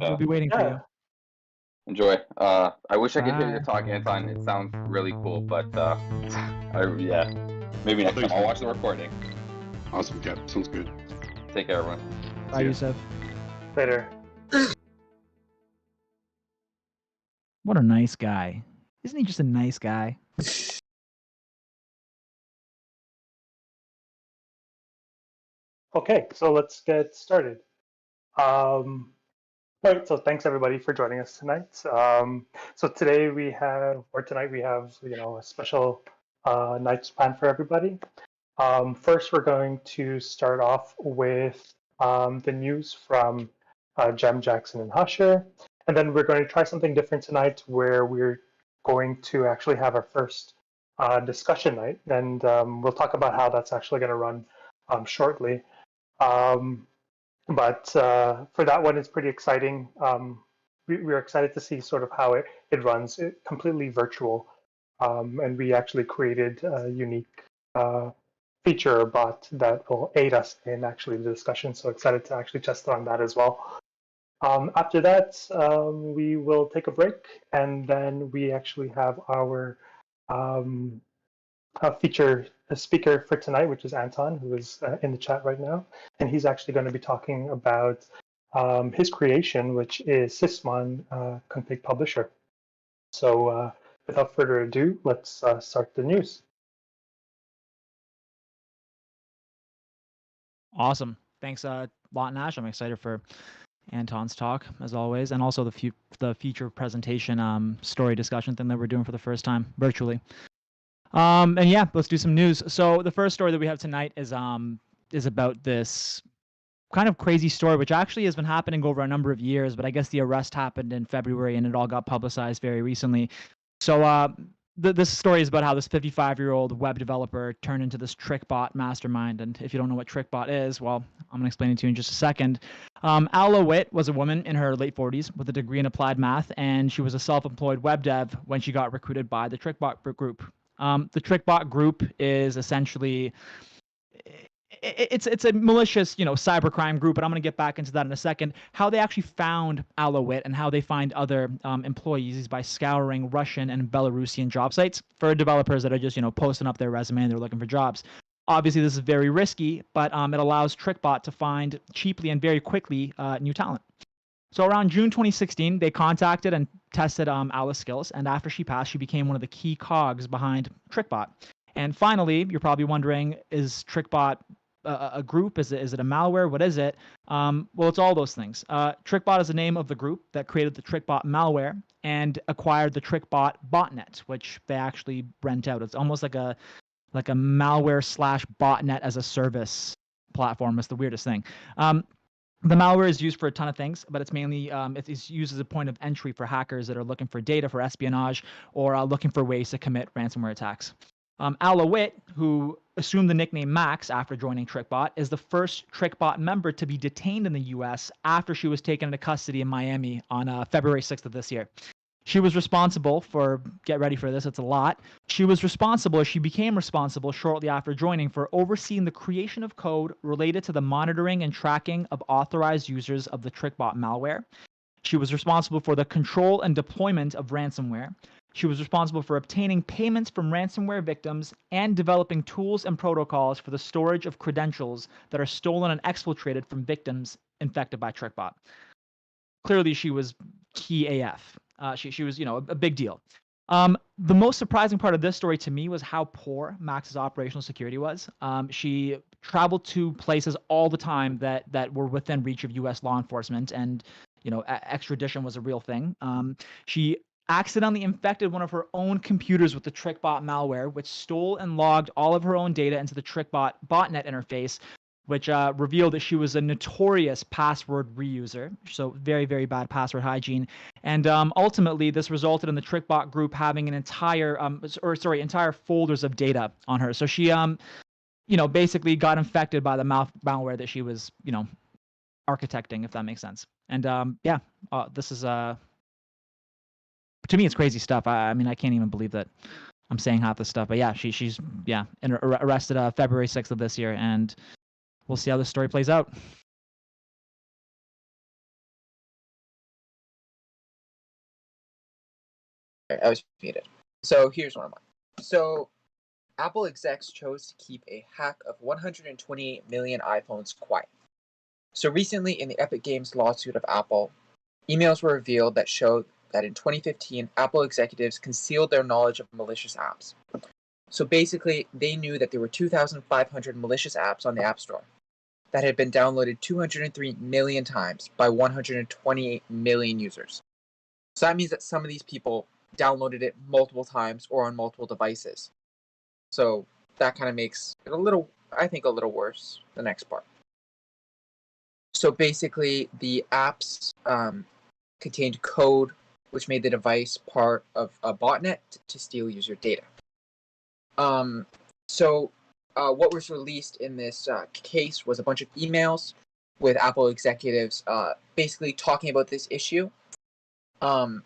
you. We'll be waiting for you. Enjoy. I wish I could hear Bye. your talk, Anton. It sounds really cool, but yeah, maybe next time. I'll watch the recording. Awesome, Cap. Sounds good. Take care, everyone. Bye, Yusuf. Later. What a nice guy. Isn't he just a nice guy? Okay, so let's get started. Right, so thanks everybody for joining us tonight. So tonight we have a special night's plan for everybody. First, we're going to start off with the news from Jem, Jackson, and Hashir, and then we're going to try something different tonight, where we're going to actually have our first discussion night, and we'll talk about how that's actually going to run shortly. But for that one, it's pretty exciting. We're excited to see sort of how it runs, completely virtual. And we actually created a unique feature or bot that will aid us in actually the discussion. So excited to actually test on that as well. After that, we will take a break, and then we actually have our speaker for tonight, which is Anton, who is in the chat right now, and he's actually going to be talking about his creation, which is SysmonConfigPusher. So without further ado, let's start the news. Awesome. Thanks a lot, Nash. I'm excited for Anton's talk, as always, and also the feature presentation story discussion thing that we're doing for the first time virtually. And yeah, let's do some news. So the first story that we have tonight is about this kind of crazy story, which actually has been happening over a number of years, but I guess the arrest happened in February and it all got publicized very recently. So this story is about how this 55-year-old web developer turned into this TrickBot mastermind. And if you don't know what TrickBot is, well, I'm going to explain it to you in just a second. Ala Witt was a woman in her late 40s with a degree in applied math, and she was a self-employed web dev when she got recruited by the TrickBot group. The TrickBot group is essentially it's a malicious, cybercrime group, but I'm going to get back into that in a second. How they actually found Ala Witt and how they find other employees is by scouring Russian and Belarusian job sites for developers that are just, posting up their resume and they're looking for jobs. Obviously, this is very risky, but it allows TrickBot to find cheaply and very quickly new talent. So around June 2016, they contacted and tested Ala's skills, and after she passed, she became one of the key cogs behind TrickBot. And finally, you're probably wondering, is TrickBot a group? Is it a malware? What is it? Well, it's all those things. TrickBot is the name of the group that created the TrickBot malware and acquired the TrickBot botnet, which they actually rent out. It's almost like a malware / botnet as a service platform. It's the weirdest thing. The malware is used for a ton of things, but it's mainly it's used as a point of entry for hackers that are looking for data for espionage or looking for ways to commit ransomware attacks. Ala Witt, who assumed the nickname Max after joining TrickBot, is the first TrickBot member to be detained in the U.S. after she was taken into custody in Miami on February 6th of this year. She was responsible for, get ready for this, it's a lot. She became responsible shortly after joining for overseeing the creation of code related to the monitoring and tracking of authorized users of the TrickBot malware. She was responsible for the control and deployment of ransomware. She was responsible for obtaining payments from ransomware victims and developing tools and protocols for the storage of credentials that are stolen and exfiltrated from victims infected by TrickBot. Clearly, she was key AF. She was, a big deal. The most surprising part of this story to me was how poor Max's operational security was. She traveled to places all the time that were within reach of U.S. law enforcement, and extradition was a real thing. She accidentally infected one of her own computers with the TrickBot malware, which stole and logged all of her own data into the TrickBot botnet interface, which revealed that she was a notorious password reuser. So very, very bad password hygiene. And ultimately, this resulted in the TrickBot group having an entire folders of data on her. So she, basically got infected by the malware that she was, architecting, if that makes sense. And this is to me, it's crazy stuff. I mean, I can't even believe that I'm saying half this stuff. But yeah, she's arrested February 6th of this year, and we'll see how this story plays out. I was muted. So here's one of mine. So Apple execs chose to keep a hack of 128 million iPhones quiet. So recently, in the Epic Games lawsuit of Apple, emails were revealed that showed that in 2015, Apple executives concealed their knowledge of malicious apps. So basically, they knew that there were 2,500 malicious apps on the App Store that had been downloaded 203 million times by 128 million users. So that means that some of these people downloaded it multiple times or on multiple devices. So that kind of makes it a little worse, the next part. So basically, the apps contained code which made the device part of a botnet to steal user data. So what was released in this case was a bunch of emails with Apple executives basically talking about this issue. And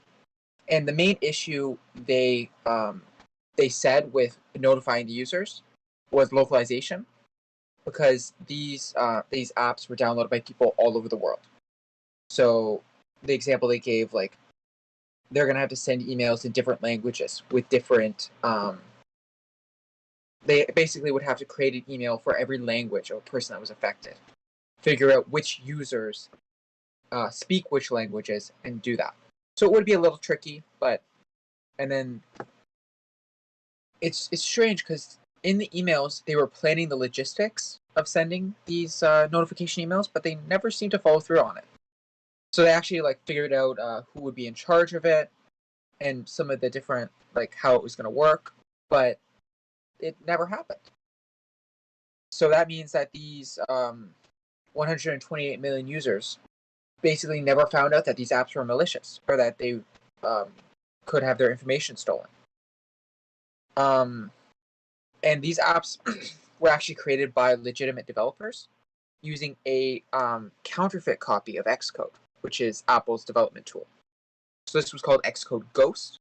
the main issue they said with notifying the users was localization, because these apps were downloaded by people all over the world. So the example they gave, like, they're going to have to send emails in different languages with different they basically would have to create an email for every language of a person that was affected, figure out which users speak which languages, and do that. So it would be a little tricky, and then it's strange because in the emails they were planning the logistics of sending these notification emails, but they never seemed to follow through on it. So they actually figured out who would be in charge of it and some of the different how it was going to work, but it never happened. So that means that these 128 million users basically never found out that these apps were malicious or that they could have their information stolen. And these apps were actually created by legitimate developers using a counterfeit copy of Xcode, which is Apple's development tool. So this was called Xcode Ghost.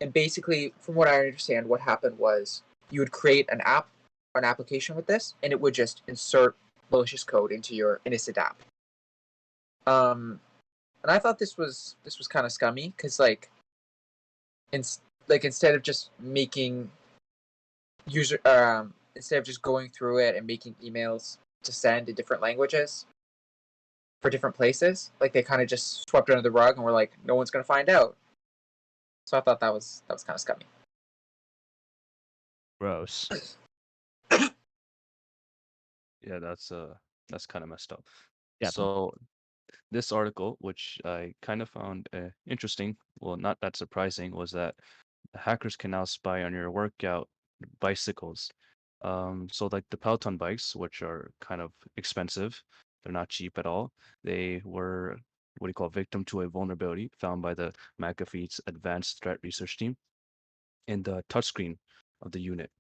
And basically, from what I understand, what happened was you would create an application with this, and it would just insert malicious code into your innocent app. And I thought this was kind of scummy because instead of just making instead of just going through it and making emails to send in different languages for different places, they kind of just swept under the rug and were like, no one's gonna find out. So I thought that was kind of scummy. Gross. Yeah, that's kind of messed up. Yeah. So this article, which I kind of found interesting, well, not that surprising, was that hackers can now spy on your workout bicycles. So the Peloton bikes, which are kind of expensive, they're not cheap at all. They were victim to a vulnerability found by the McAfee's Advanced Threat Research Team in the touchscreen of the unit.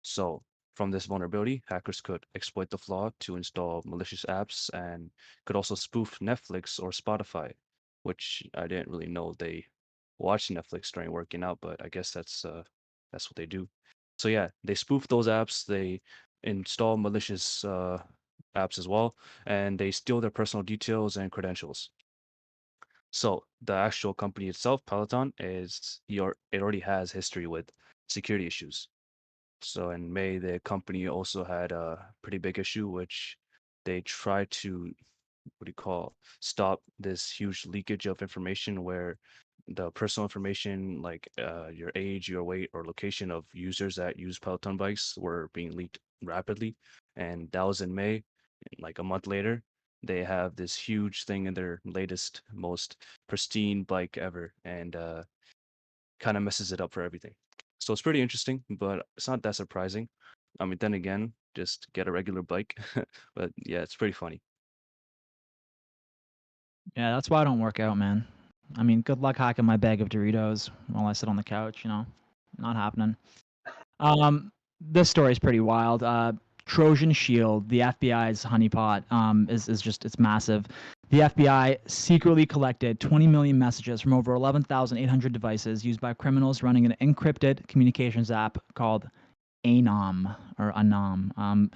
So from this vulnerability, hackers could exploit the flaw to install malicious apps and could also spoof Netflix or Spotify, which I didn't really know they watch Netflix during working out, but I guess that's what they do. So yeah, they spoof those apps, they install malicious apps as well, and they steal their personal details and credentials. So the actual company itself, Peloton, it already has history with security issues. So in May, the company also had a pretty big issue, which they tried to stop this huge leakage of information where the personal information your age, your weight, or location of users that use Peloton bikes were being leaked rapidly. And that was in May. A month later, they have this huge thing in their latest, most pristine bike ever, and kind of messes it up for everything. So it's pretty interesting, but it's not that surprising. I mean, then again, just get a regular bike. But yeah, it's pretty funny. Yeah, that's why I don't work out, man. I mean, good luck hacking my bag of Doritos while I sit on the couch, not happening. This story is pretty wild. Trojan Shield, the FBI's honeypot, it's massive. The FBI secretly collected 20 million messages from over 11,800 devices used by criminals running an encrypted communications app called Anom or Anom.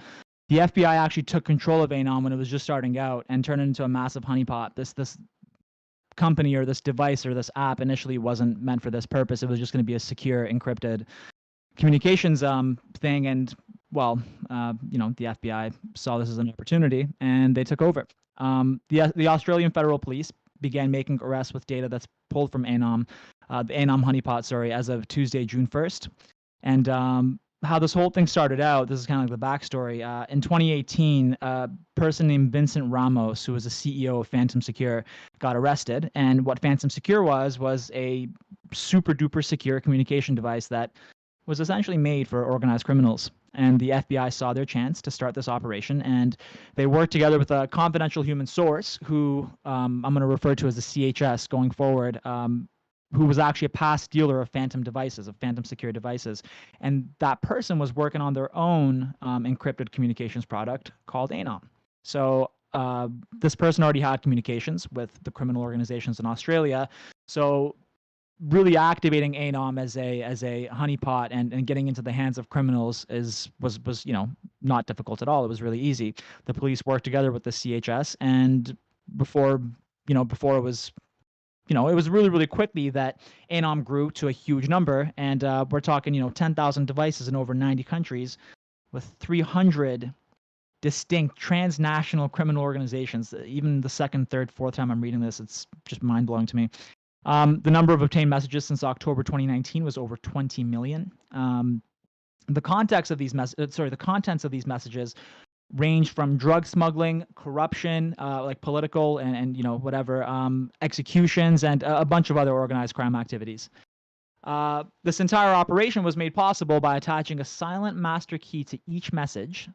The FBI actually took control of Anom when it was just starting out and turned it into a massive honeypot. This company or this device or this app initially wasn't meant for this purpose. It was just going to be a secure, encrypted communications thing. And well, you know, the FBI saw this as an opportunity and they took over. The Australian Federal Police began making arrests with data that's pulled from ANOM, the ANOM honeypot, sorry, as of Tuesday, June 1st. And how this whole thing started out, this is kind of like the backstory. In 2018, a person named Vincent Ramos, who was a CEO of Phantom Secure, got arrested. And what Phantom Secure was a super duper secure communication device that was essentially made for organized criminals. And the FBI saw their chance to start this operation, and they worked together with a confidential human source who I'm going to refer to as the CHS going forward, who was actually a past dealer of Phantom devices, of Phantom Secure devices. And that person was working on their own encrypted communications product called ANOM. So this person already had communications with the criminal organizations in Australia. So really activating ANOM as a honeypot and getting into the hands of criminals was you know, not difficult at all. It was really easy. The police worked together with the CHS, and before it was, you know, it was really, really quickly that ANOM grew to a huge number, and we're talking, you know, 10,000 devices in over 90 countries with 300 distinct transnational criminal organizations. Even the second, third, fourth time I'm reading this, it's just mind-blowing to me. The number of obtained messages since October 2019 was over 20 million. The contents of these messages ranged from drug smuggling, corruption, like political and you know, whatever, executions, and a bunch of other organized crime activities. This entire operation was made possible by attaching a silent master key to each message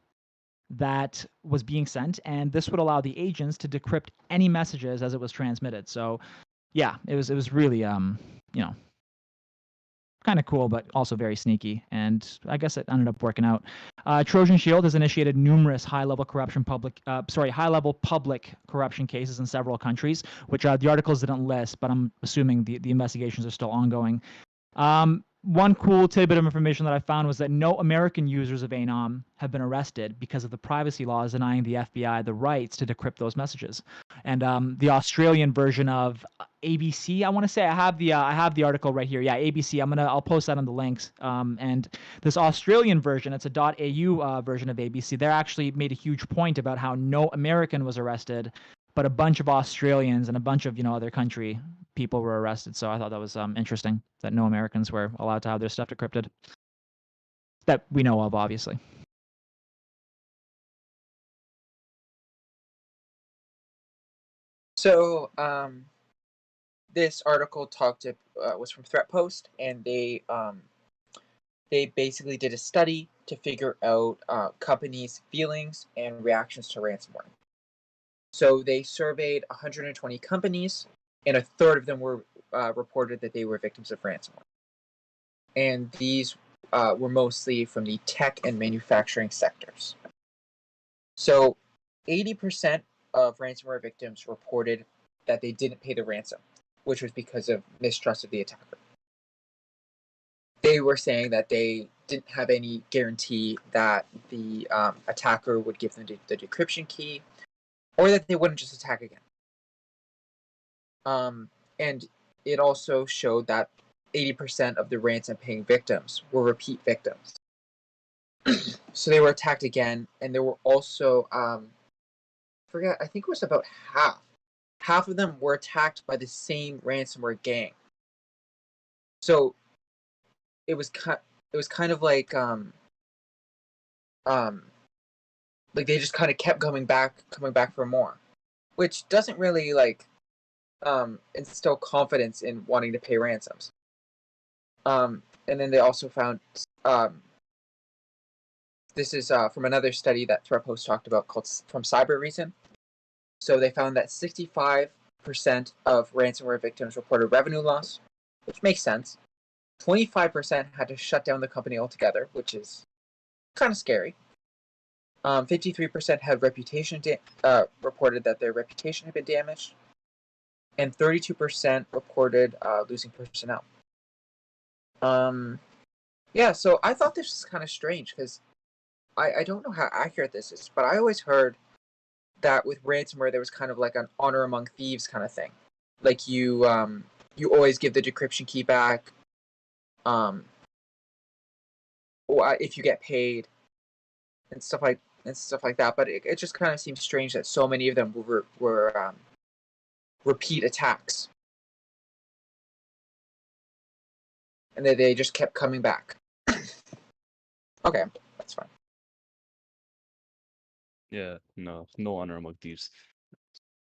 that was being sent, and this would allow the agents to decrypt any messages as it was transmitted. So yeah, it was really you know, kind of cool, but also very sneaky, and I guess it ended up working out. Trojan Shield has initiated numerous high-level public corruption cases in several countries, which the articles didn't list, but I'm assuming the investigations are still ongoing. One cool tidbit of information that I found was that no American users of ANOM have been arrested because of the privacy laws denying the FBI the rights to decrypt those messages. And the Australian version of ABC, I want to say, I have the article right here. Yeah, ABC. I'll post that on the links. And this Australian version, it's a .au version of ABC. They actually made a huge point about how no American was arrested, but a bunch of Australians and a bunch of, you know, other country people were arrested. So I thought that was interesting that no Americans were allowed to have their stuff decrypted, that we know of, obviously. So this article was from ThreatPost, and they basically did a study to figure out companies' feelings and reactions to ransomware. So they surveyed 120 companies, and a third of them were reported that they were victims of ransomware. And these were mostly from the tech and manufacturing sectors. So 80% of ransomware victims reported that they didn't pay the ransom, which was because of mistrust of the attacker. They were saying that they didn't have any guarantee that the attacker would give them the decryption key, or that they wouldn't just attack again. And it also showed that 80% of the ransom-paying victims were repeat victims. So they were attacked again, and there were also, I think it was about half. Half of them were attacked by the same ransomware gang. So it was kind of like they just kind of kept coming back for more, which doesn't really instill confidence in wanting to pay ransoms. And then they also found this is from another study that ThreatPost talked about called From Cyber Reason. So they found that 65% of ransomware victims reported revenue loss, which makes sense. 25% had to shut down the company altogether, which is kind of scary. 53% had reported that their reputation had been damaged, and 32% reported losing personnel. Yeah, so I thought this was kind of strange because I don't know how accurate this is, but I always heard that with ransomware there was kind of like an honor among thieves kind of thing, like you always give the decryption key back, or if you get paid, and stuff like that. But it just kind of seems strange that so many of them were repeat attacks, and that they just kept coming back. Okay, that's fine. Yeah, no honor among thieves.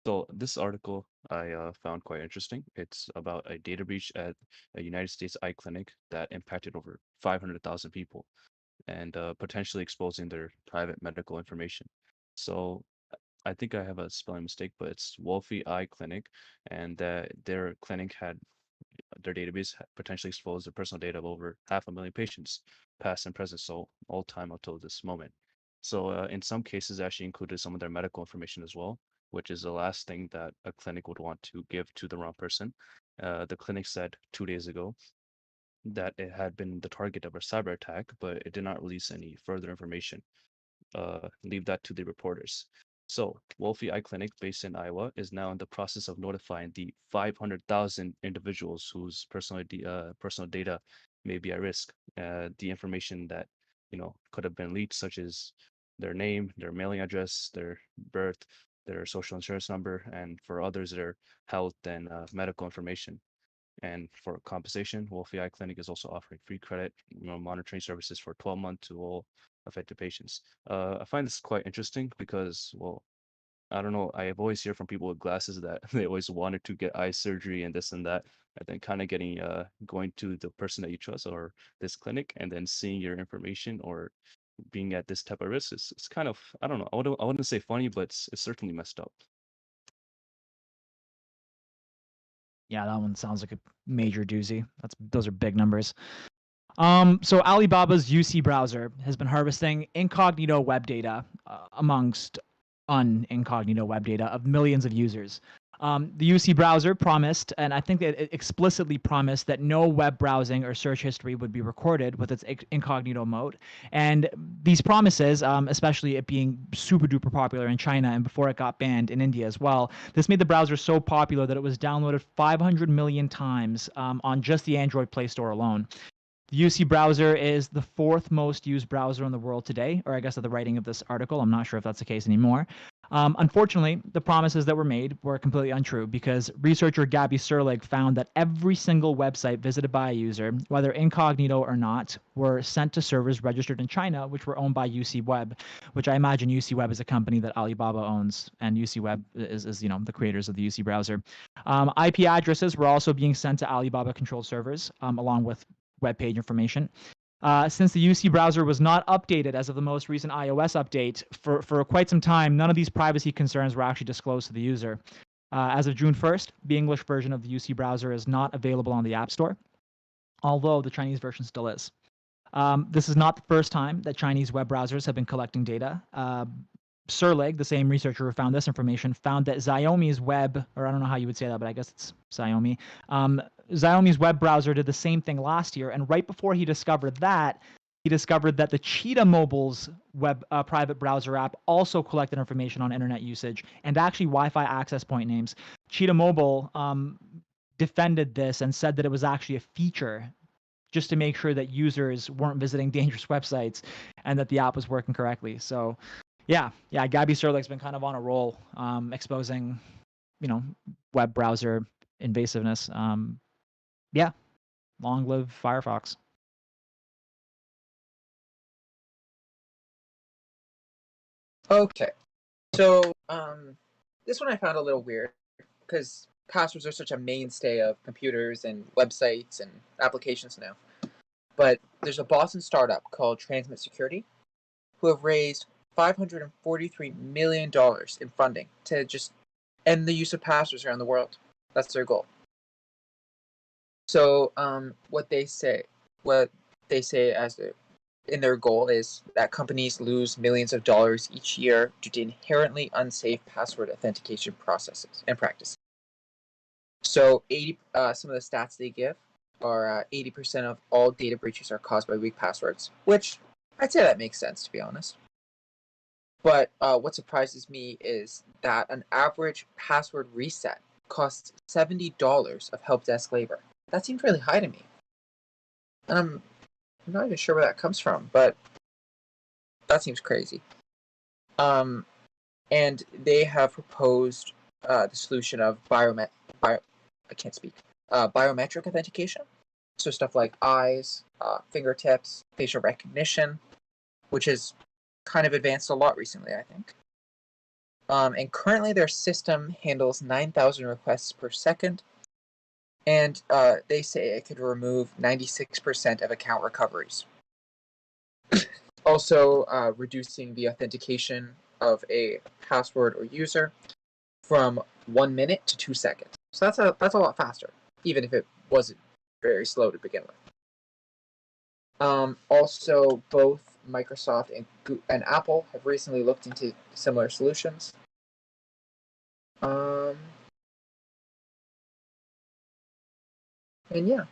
So this article I found quite interesting. It's about a data breach at a United States eye clinic that impacted over 500,000 people and potentially exposing their private medical information. So I think I have a spelling mistake, but it's Wolfie Eye Clinic, and their clinic had their database potentially exposed the personal data of over 500,000 patients, past and present, so all time up till this moment. So in some cases, actually included some of their medical information as well, which is the last thing that a clinic would want to give to the wrong person. The clinic said 2 days ago that it had been the target of a cyber attack, but it did not release any further information. Leave that to the reporters. So, Wolfie Eye Clinic, based in Iowa, is now in the process of notifying the 500,000 individuals whose personal data may be at risk. The information that could have been leaked, such as their name, their mailing address, their birth, their social insurance number, and for others, their health and medical information. And for compensation, Wolfie Eye Clinic is also offering free credit monitoring services for 12 months to all affected patients. I find this quite interesting because, well, I don't know. I have always heard from people with glasses that they always wanted to get eye surgery and this and that, and then kind of going to the person that you trust or this clinic, and then seeing your information or being at this type of risk. It's kind of, I don't know. I wouldn't say funny, but it's certainly messed up. Yeah, that one sounds like a major doozy. Those are big numbers. So Alibaba's UC browser has been harvesting incognito web data amongst unincognito web data of millions of users. The UC browser promised, and I think that it explicitly promised, that no web browsing or search history would be recorded with its incognito mode. And these promises, especially it being super duper popular in China and before it got banned in India as well, this made the browser so popular that it was downloaded 500 million times on just the Android Play Store alone. The UC browser is the 4th most used browser in the world today, or I guess at the writing of this article. I'm not sure if that's the case anymore. Unfortunately, the promises that were made were completely untrue because researcher Gabby Serlig found that every single website visited by a user, whether incognito or not, were sent to servers registered in China, which were owned by UC Web, which I imagine UC Web is a company that Alibaba owns, and UC Web is the creators of the UC browser. IP addresses were also being sent to Alibaba-controlled servers, along with web page information. Since the UC browser was not updated as of the most recent iOS update for quite some time, none of these privacy concerns were actually disclosed to the user. As of June 1st, the English version of the UC browser is not available on the App Store, although the Chinese version still is. This is not the first time that Chinese web browsers have been collecting data. Serlig, the same researcher who found this information, found that Xiaomi's web, or I don't know how you would say that, but I guess it's Xiaomi. Xiaomi's web browser did the same thing last year, and right before he discovered that the Cheetah Mobile's web private browser app also collected information on internet usage and actually Wi-Fi access point names. Cheetah Mobile defended this and said that it was actually a feature just to make sure that users weren't visiting dangerous websites and that the app was working correctly. So yeah, Gabby Serlig's been kind of on a roll, exposing, web browser invasiveness. Yeah, long live Firefox. Okay, so this one I found a little weird because passwords are such a mainstay of computers and websites and applications now. But there's a Boston startup called Transmit Security who have raised $543 million in funding to just end the use of passwords around the world. That's their goal. So what they say in their goal is that companies lose millions of dollars each year due to inherently unsafe password authentication processes and practices. So some of the stats they give are 80% of all data breaches are caused by weak passwords, which I'd say that makes sense, to be honest. But what surprises me is that an average password reset costs $70 of help desk labor. That seems really high to me. And I'm not even sure where that comes from, but that seems crazy. And they have proposed the solution of biometric authentication. So stuff like eyes, fingertips, facial recognition, which has kind of advanced a lot recently, I think. And currently their system handles 9,000 requests per second, and they say it could remove 96% of account recoveries. Also, reducing the authentication of a password or user from 1 minute to 2 seconds. So that's a lot faster, even if it wasn't very slow to begin with. Also, both Microsoft and Apple have recently looked into similar solutions. And yeah.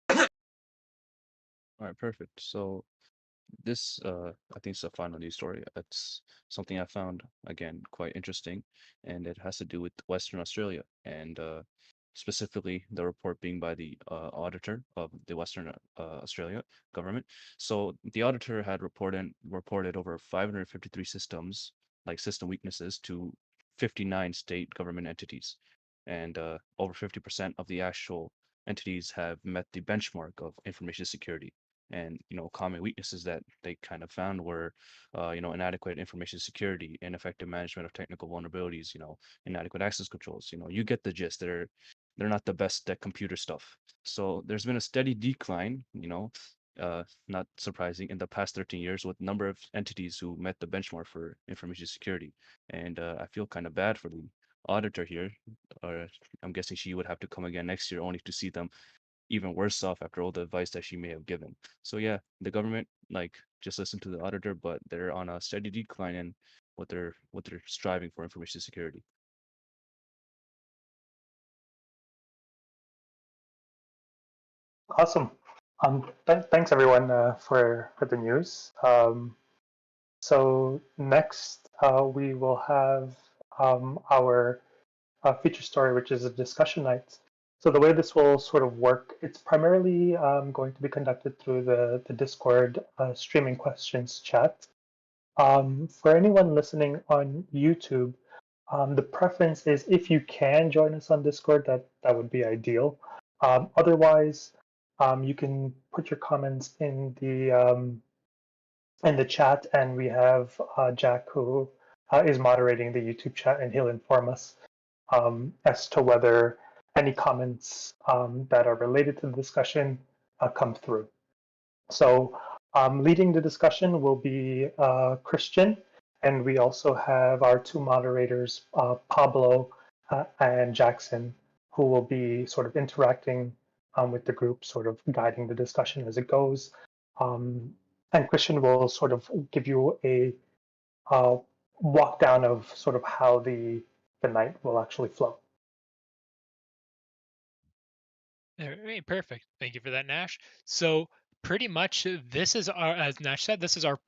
All right, perfect. So this, I think, is a final news story. It's something I found, again, quite interesting, and it has to do with Western Australia, and specifically the report being by the auditor of the Western Australia government. So the auditor had reported over 553 systems, like system weaknesses, to 59 state government entities, and over 50% of the actual entities have met the benchmark of information security. And common weaknesses that they kind of found were inadequate information security, ineffective management of technical vulnerabilities, inadequate access controls. You get the gist. They're not the best at computer stuff. So there's been a steady decline, not surprising, in the past 13 years with number of entities who met the benchmark for information security. And I feel kind of bad for the auditor here. Or I'm guessing she would have to come again next year only to see them even worse off after all the advice that she may have given. So yeah, the government just listen to the auditor, but they're on a steady decline in what they're striving for information security. Awesome. Thanks everyone for the news. So next we will have our feature story, which is a discussion night. So the way this will sort of work, it's primarily going to be conducted through the Discord streaming questions chat. For anyone listening on YouTube, the preference is if you can join us on Discord, that would be ideal. Otherwise, you can put your comments in the chat, and we have Jack who is moderating the YouTube chat, and he'll inform us as to whether any comments that are related to the discussion come through. So leading the discussion will be Christian, and we also have our two moderators, Pablo and Jackson, who will be sort of interacting with the group, sort of guiding the discussion as it goes. And Christian will sort of give you a walk down of sort of how the night will actually flow. All right, perfect. Thank you for that, Nash. So pretty much this is our, as Nash said, this is our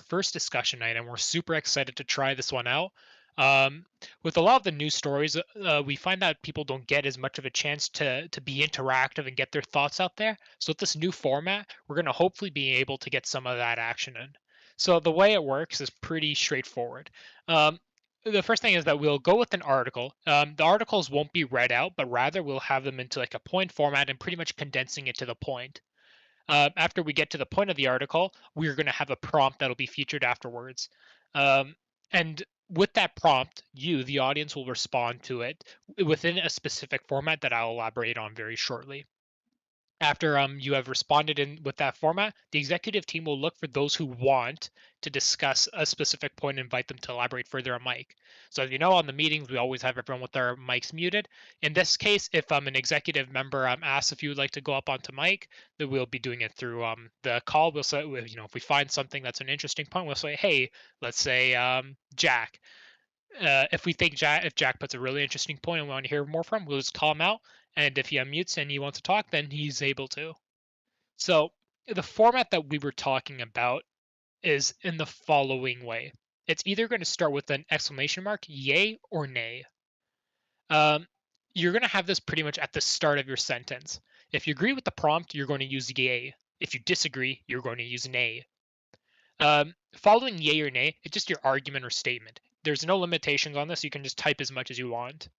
first discussion night, and we're super excited to try this one out. With a lot of the news stories, we find that people don't get as much of a chance to be interactive and get their thoughts out there. So with this new format, we're going to hopefully be able to get some of that action in. So the way it works is pretty straightforward. The first thing is that we'll go with an article. The articles won't be read out, but rather we'll have them into like a point format and pretty much condensing it to the point. After we get to the point of the article, we're going to have a prompt that'll be featured afterwards. And with that prompt, you, the audience, will respond to it within a specific format that I'll elaborate on very shortly. After you have responded in with that format, the executive team will look for those who want to discuss a specific point and invite them to elaborate further on mic. So as you know, on the meetings, we always have everyone with their mics muted. In this case, if an executive member asks if you would like to go up onto mic, then we'll be doing it through the call. We'll say, if we find something that's an interesting point, we'll say, hey, let's say Jack. If we think if Jack puts a really interesting point and we want to hear more from, we'll just call him out. And if he unmutes and he wants to talk, then he's able to. So the format that we were talking about is in the following way. It's either going to start with an exclamation mark, yay or nay. you're going to have this pretty much at the start of your sentence. If you agree with the prompt, you're going to use yay. If you disagree, you're going to use nay. Following yay or nay, it's just your argument or statement. There's no limitations on this. You can just type as much as you want.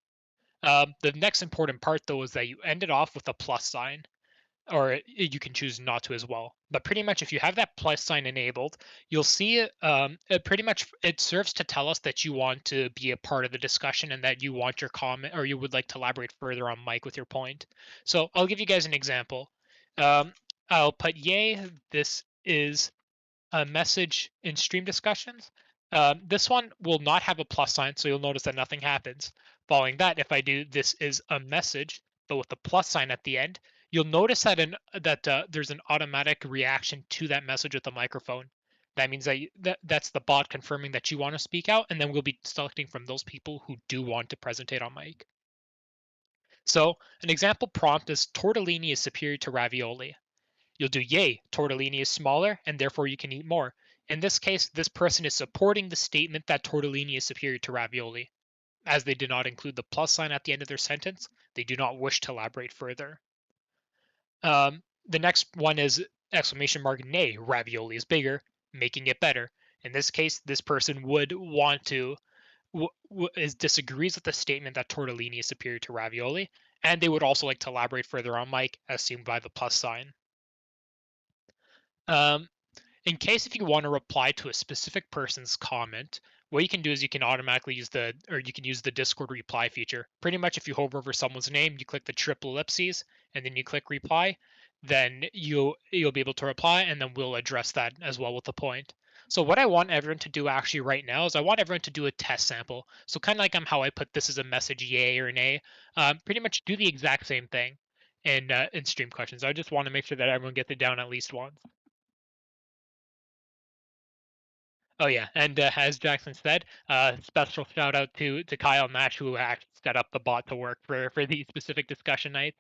The next important part, though, is that you end it off with a plus sign, or you can choose not to as well. But pretty much if you have that plus sign enabled, you'll see it pretty much it serves to tell us that you want to be a part of the discussion and that you want your comment or you would like to elaborate further on mic with your point. So I'll give you guys an example. I'll put yay, this is a message in stream discussions. This one will not have a plus sign, so you'll notice that nothing happens. Following that, if I do this is a message, but with the plus sign at the end, you'll notice that there's an automatic reaction to that message with the microphone. That means that's the bot confirming that you want to speak out, and then we'll be selecting from those people who do want to presentate on mic. So an example prompt is tortellini is superior to ravioli. You'll do yay, tortellini is smaller, and therefore you can eat more. In this case, this person is supporting the statement that tortellini is superior to ravioli. As they did not include the plus sign at the end of their sentence, they do not wish to elaborate further. The next one is exclamation mark nay, ravioli is bigger, making it better. In this case, this person would want to disagrees with the statement that tortellini is superior to ravioli, and they would also like to elaborate further on mic, as seen by the plus sign. In case if you want to reply to a specific person's comment, what you can do is you can automatically use the Discord reply feature. Pretty much if you hover over someone's name, you click the triple ellipses, and then you click reply, then you'll be able to reply, and then we'll address that as well with the point. So what I want everyone to do actually right now is I want everyone to do a test sample. So kind of like how I put this as a message yay or nay, pretty much do the exact same thing in stream questions. I just want to make sure that everyone gets it down at least once. Oh yeah, and as Jackson said, special shout out to Kyle Nash who actually set up the bot to work for these specific discussion nights.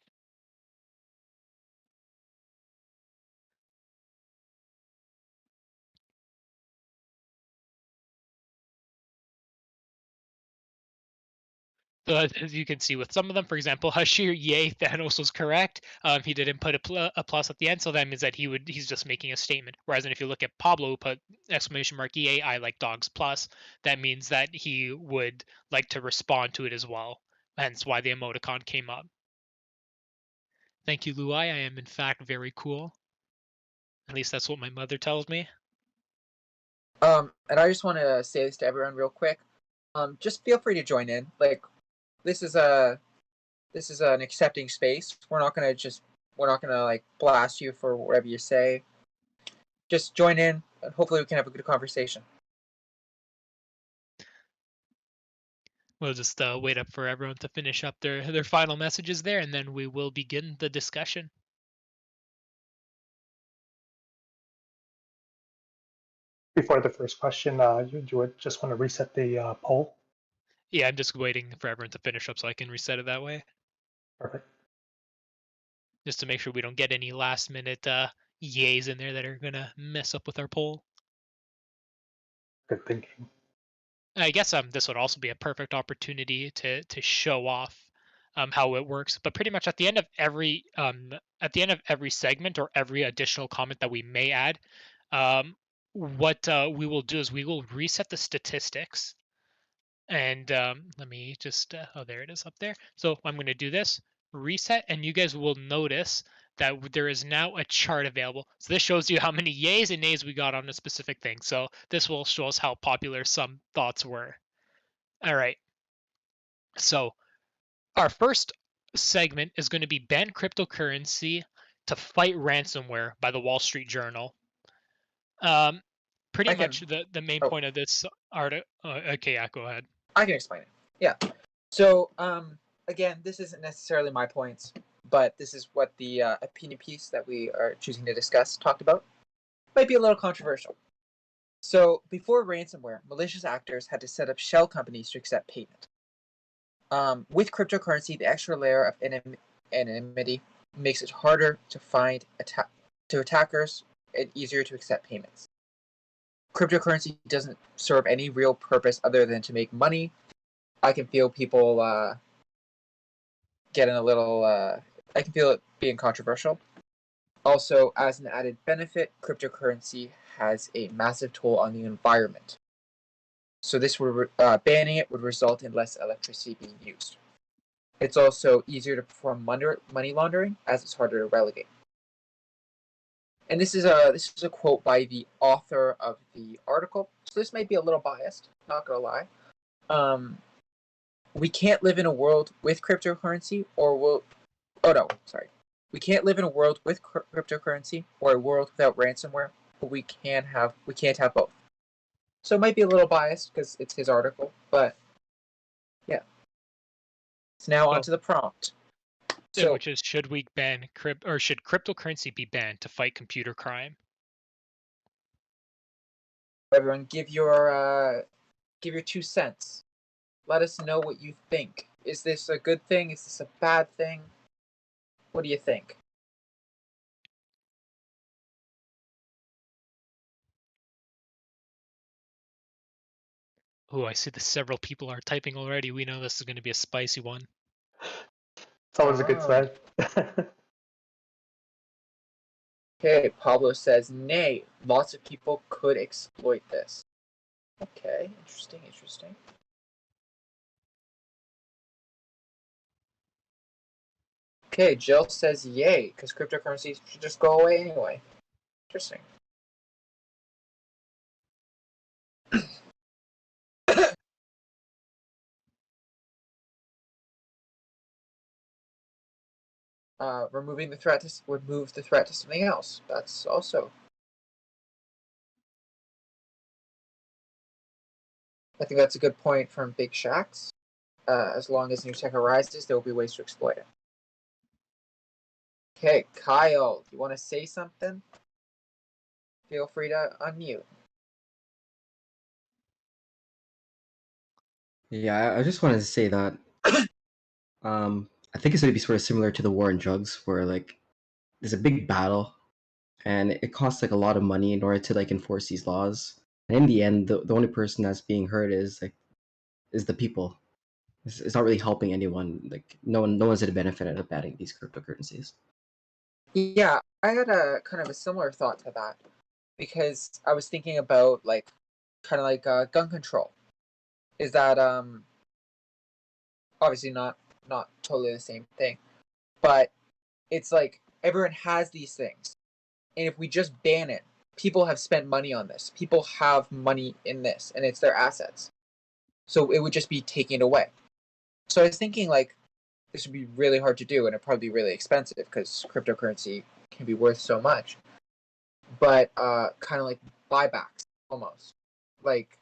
So as you can see with some of them, for example, Hashir, yay, Thanos was correct. He didn't put a plus at the end, so that means that he's just making a statement. Whereas if you look at Pablo, who put exclamation mark yay, I like dogs plus, that means that he would like to respond to it as well. Hence why the emoticon came up. Thank you, Luai. I am in fact very cool. At least that's what my mother tells me. And I just want to say this to everyone real quick. Just feel free to join in. Like, this is an accepting space. We're not gonna like blast you for whatever you say. Just join in, and hopefully we can have a good conversation. We'll just wait up for everyone to finish up their final messages there, and then we will begin the discussion. Before the first question, you would just want to reset the poll? Yeah, I'm just waiting for everyone to finish up so I can reset it that way. Perfect. Just to make sure we don't get any last minute yays in there that are gonna mess up with our poll. Good thinking. I guess this would also be a perfect opportunity to show off how it works. But pretty much at the end of every segment or every additional comment that we may add, what we will do is we will reset the statistics. And let me just oh, there it is up there. So I'm going to do this reset, and you guys will notice that there is now a chart available. So this shows you how many yays and nays we got on a specific thing. So this will show us how popular some thoughts were. All right. So our first segment is going to be ban cryptocurrency to fight ransomware by the Wall Street Journal. Pretty much the main point of this article. Okay, yeah, go ahead. I can explain it. Yeah. So again, this isn't necessarily my points, but this is what the opinion piece that we are choosing to discuss talked about. Might be a little controversial. So before ransomware, malicious actors had to set up shell companies to accept payment. With cryptocurrency, the extra layer of anonymity makes it harder to find attackers and easier to accept payments. Cryptocurrency doesn't serve any real purpose other than to make money. I can feel people getting a little. I can feel it being controversial. Also, as an added benefit, cryptocurrency has a massive toll on the environment. So this would banning it would result in less electricity being used. It's also easier to perform money laundering, as it's harder to relegate. And this is a quote by the author of the article. So this might be a little biased, not gonna lie. We can't live in a world with cryptocurrency, we can't live in a world with cryptocurrency or a world without ransomware, but we can't have both. So it might be a little biased because it's his article, but yeah. So now onto the prompt. So, which is, should we ban should cryptocurrency be banned to fight computer crime? everyone, give your 2 cents. Let us know what you think. Is this a good thing? Is this a bad thing? What do you think? Oh, I see that several people are typing already. We know this is going to be a spicy one. It's always a good sign. Okay, Pablo says, nay, lots of people could exploit this. Okay, interesting. Okay, Jill says yay, because cryptocurrencies should just go away anyway. Interesting. Removing the threat would move the threat to something else. That's also. I think that's a good point from Big Shacks. As long as new tech arises, there will be ways to exploit it. Okay, Kyle, you want to say something? Feel free to unmute. Yeah, I just wanted to say that I think it's going to be sort of similar to the war on drugs, where like there's a big battle, and it costs like a lot of money in order to like enforce these laws. And in the end, the only person that's being hurt is the people. It's not really helping anyone. Like no one's going to benefit out of banning these cryptocurrencies. Yeah, I had a kind of a similar thought to that, because I was thinking about like kind of like gun control. Is that obviously not totally the same thing, but it's like everyone has these things, and if we just ban it, people have spent money on this. People have money in this, and it's their assets. So it would just be taken away. So I was thinking like this would be really hard to do, and it'd probably be really expensive because cryptocurrency can be worth so much. But kind of like buybacks almost, like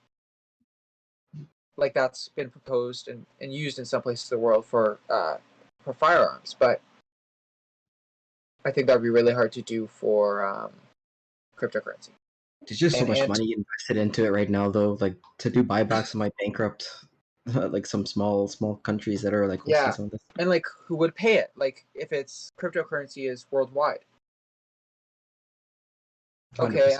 that's been proposed and used in some places of the world for firearms. But I think that would be really hard to do for cryptocurrency. There's just so much money invested into it right now, though. Like to do buybacks might bankrupt like some small countries that are like hosting some of this. And like who would pay it? Like if it's cryptocurrency is worldwide. 100%. Okay,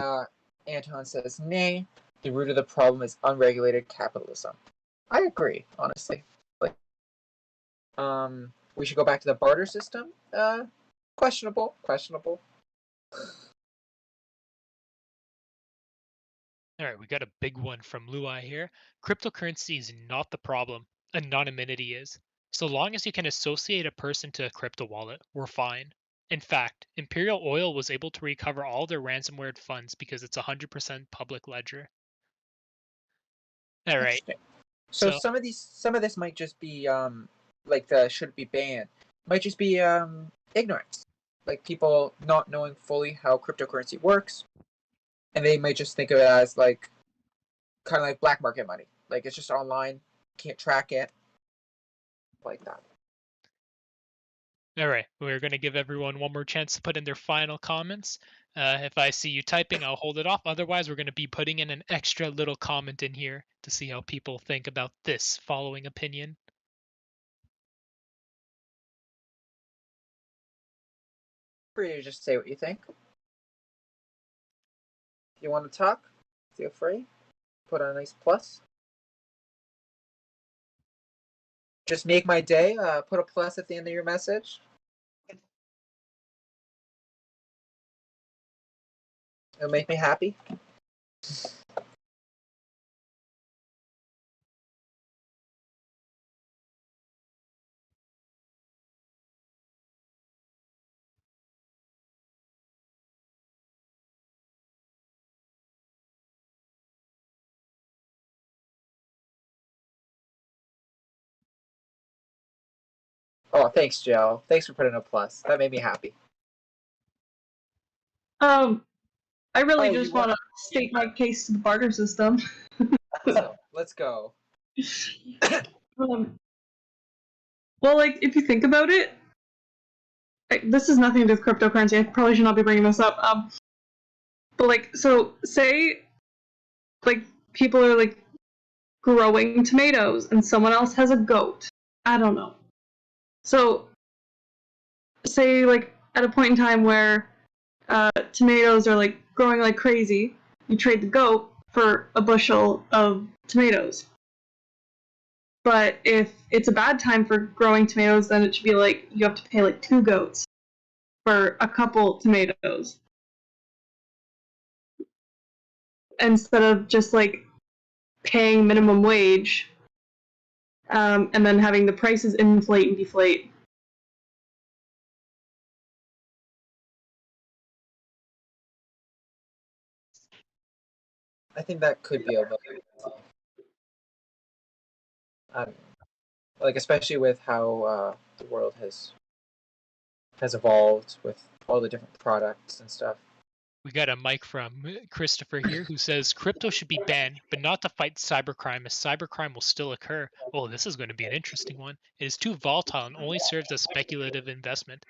Anton says nay. The root of the problem is unregulated capitalism. I agree, honestly. Like, we should go back to the barter system. Questionable. All right, we got a big one from Luai here. Cryptocurrency is not the problem. Anonymity is. So long as you can associate a person to a crypto wallet, we're fine. In fact, Imperial Oil was able to recover all their ransomware funds because it's 100% public ledger. All right. So some of this might just be like the should it be banned. Might just be ignorance. Like people not knowing fully how cryptocurrency works. And they might just think of it as like kind of like black market money. Like it's just online, can't track it. Like that. All right, we're going to give everyone one more chance to put in their final comments. If I see you typing, I'll hold it off. Otherwise, we're going to be putting in an extra little comment in here to see how people think about this following opinion. Free to just say what you think. If you want to talk, feel free. Put on a nice plus. just make my day. Put a plus at the end of your message. It'll make me happy. Oh, thanks, Joe. Thanks for putting a plus. That made me happy. I really Oh, just you want want- to state my case to the barter system. So, let's go. Well, like, if you think about it, this is nothing to do with cryptocurrency. I probably should not be bringing this up. But like, so say, like, people are like growing tomatoes, and someone else has a goat. I don't know. So, say like at a point in time where tomatoes are like growing like crazy, you trade the goat for a bushel of tomatoes. But if it's a bad time for growing tomatoes, then it should be like you have to pay like 2 goats for a couple tomatoes. Instead of just like paying minimum wage and then having the prices inflate and deflate. I think that could be a like, especially with how the world has evolved with all the different products and stuff. We got a mic from Christopher here who says crypto should be banned, but not to fight cybercrime, as cybercrime will still occur. Oh, this is going to be an interesting one. It is too volatile and only serves as speculative investment.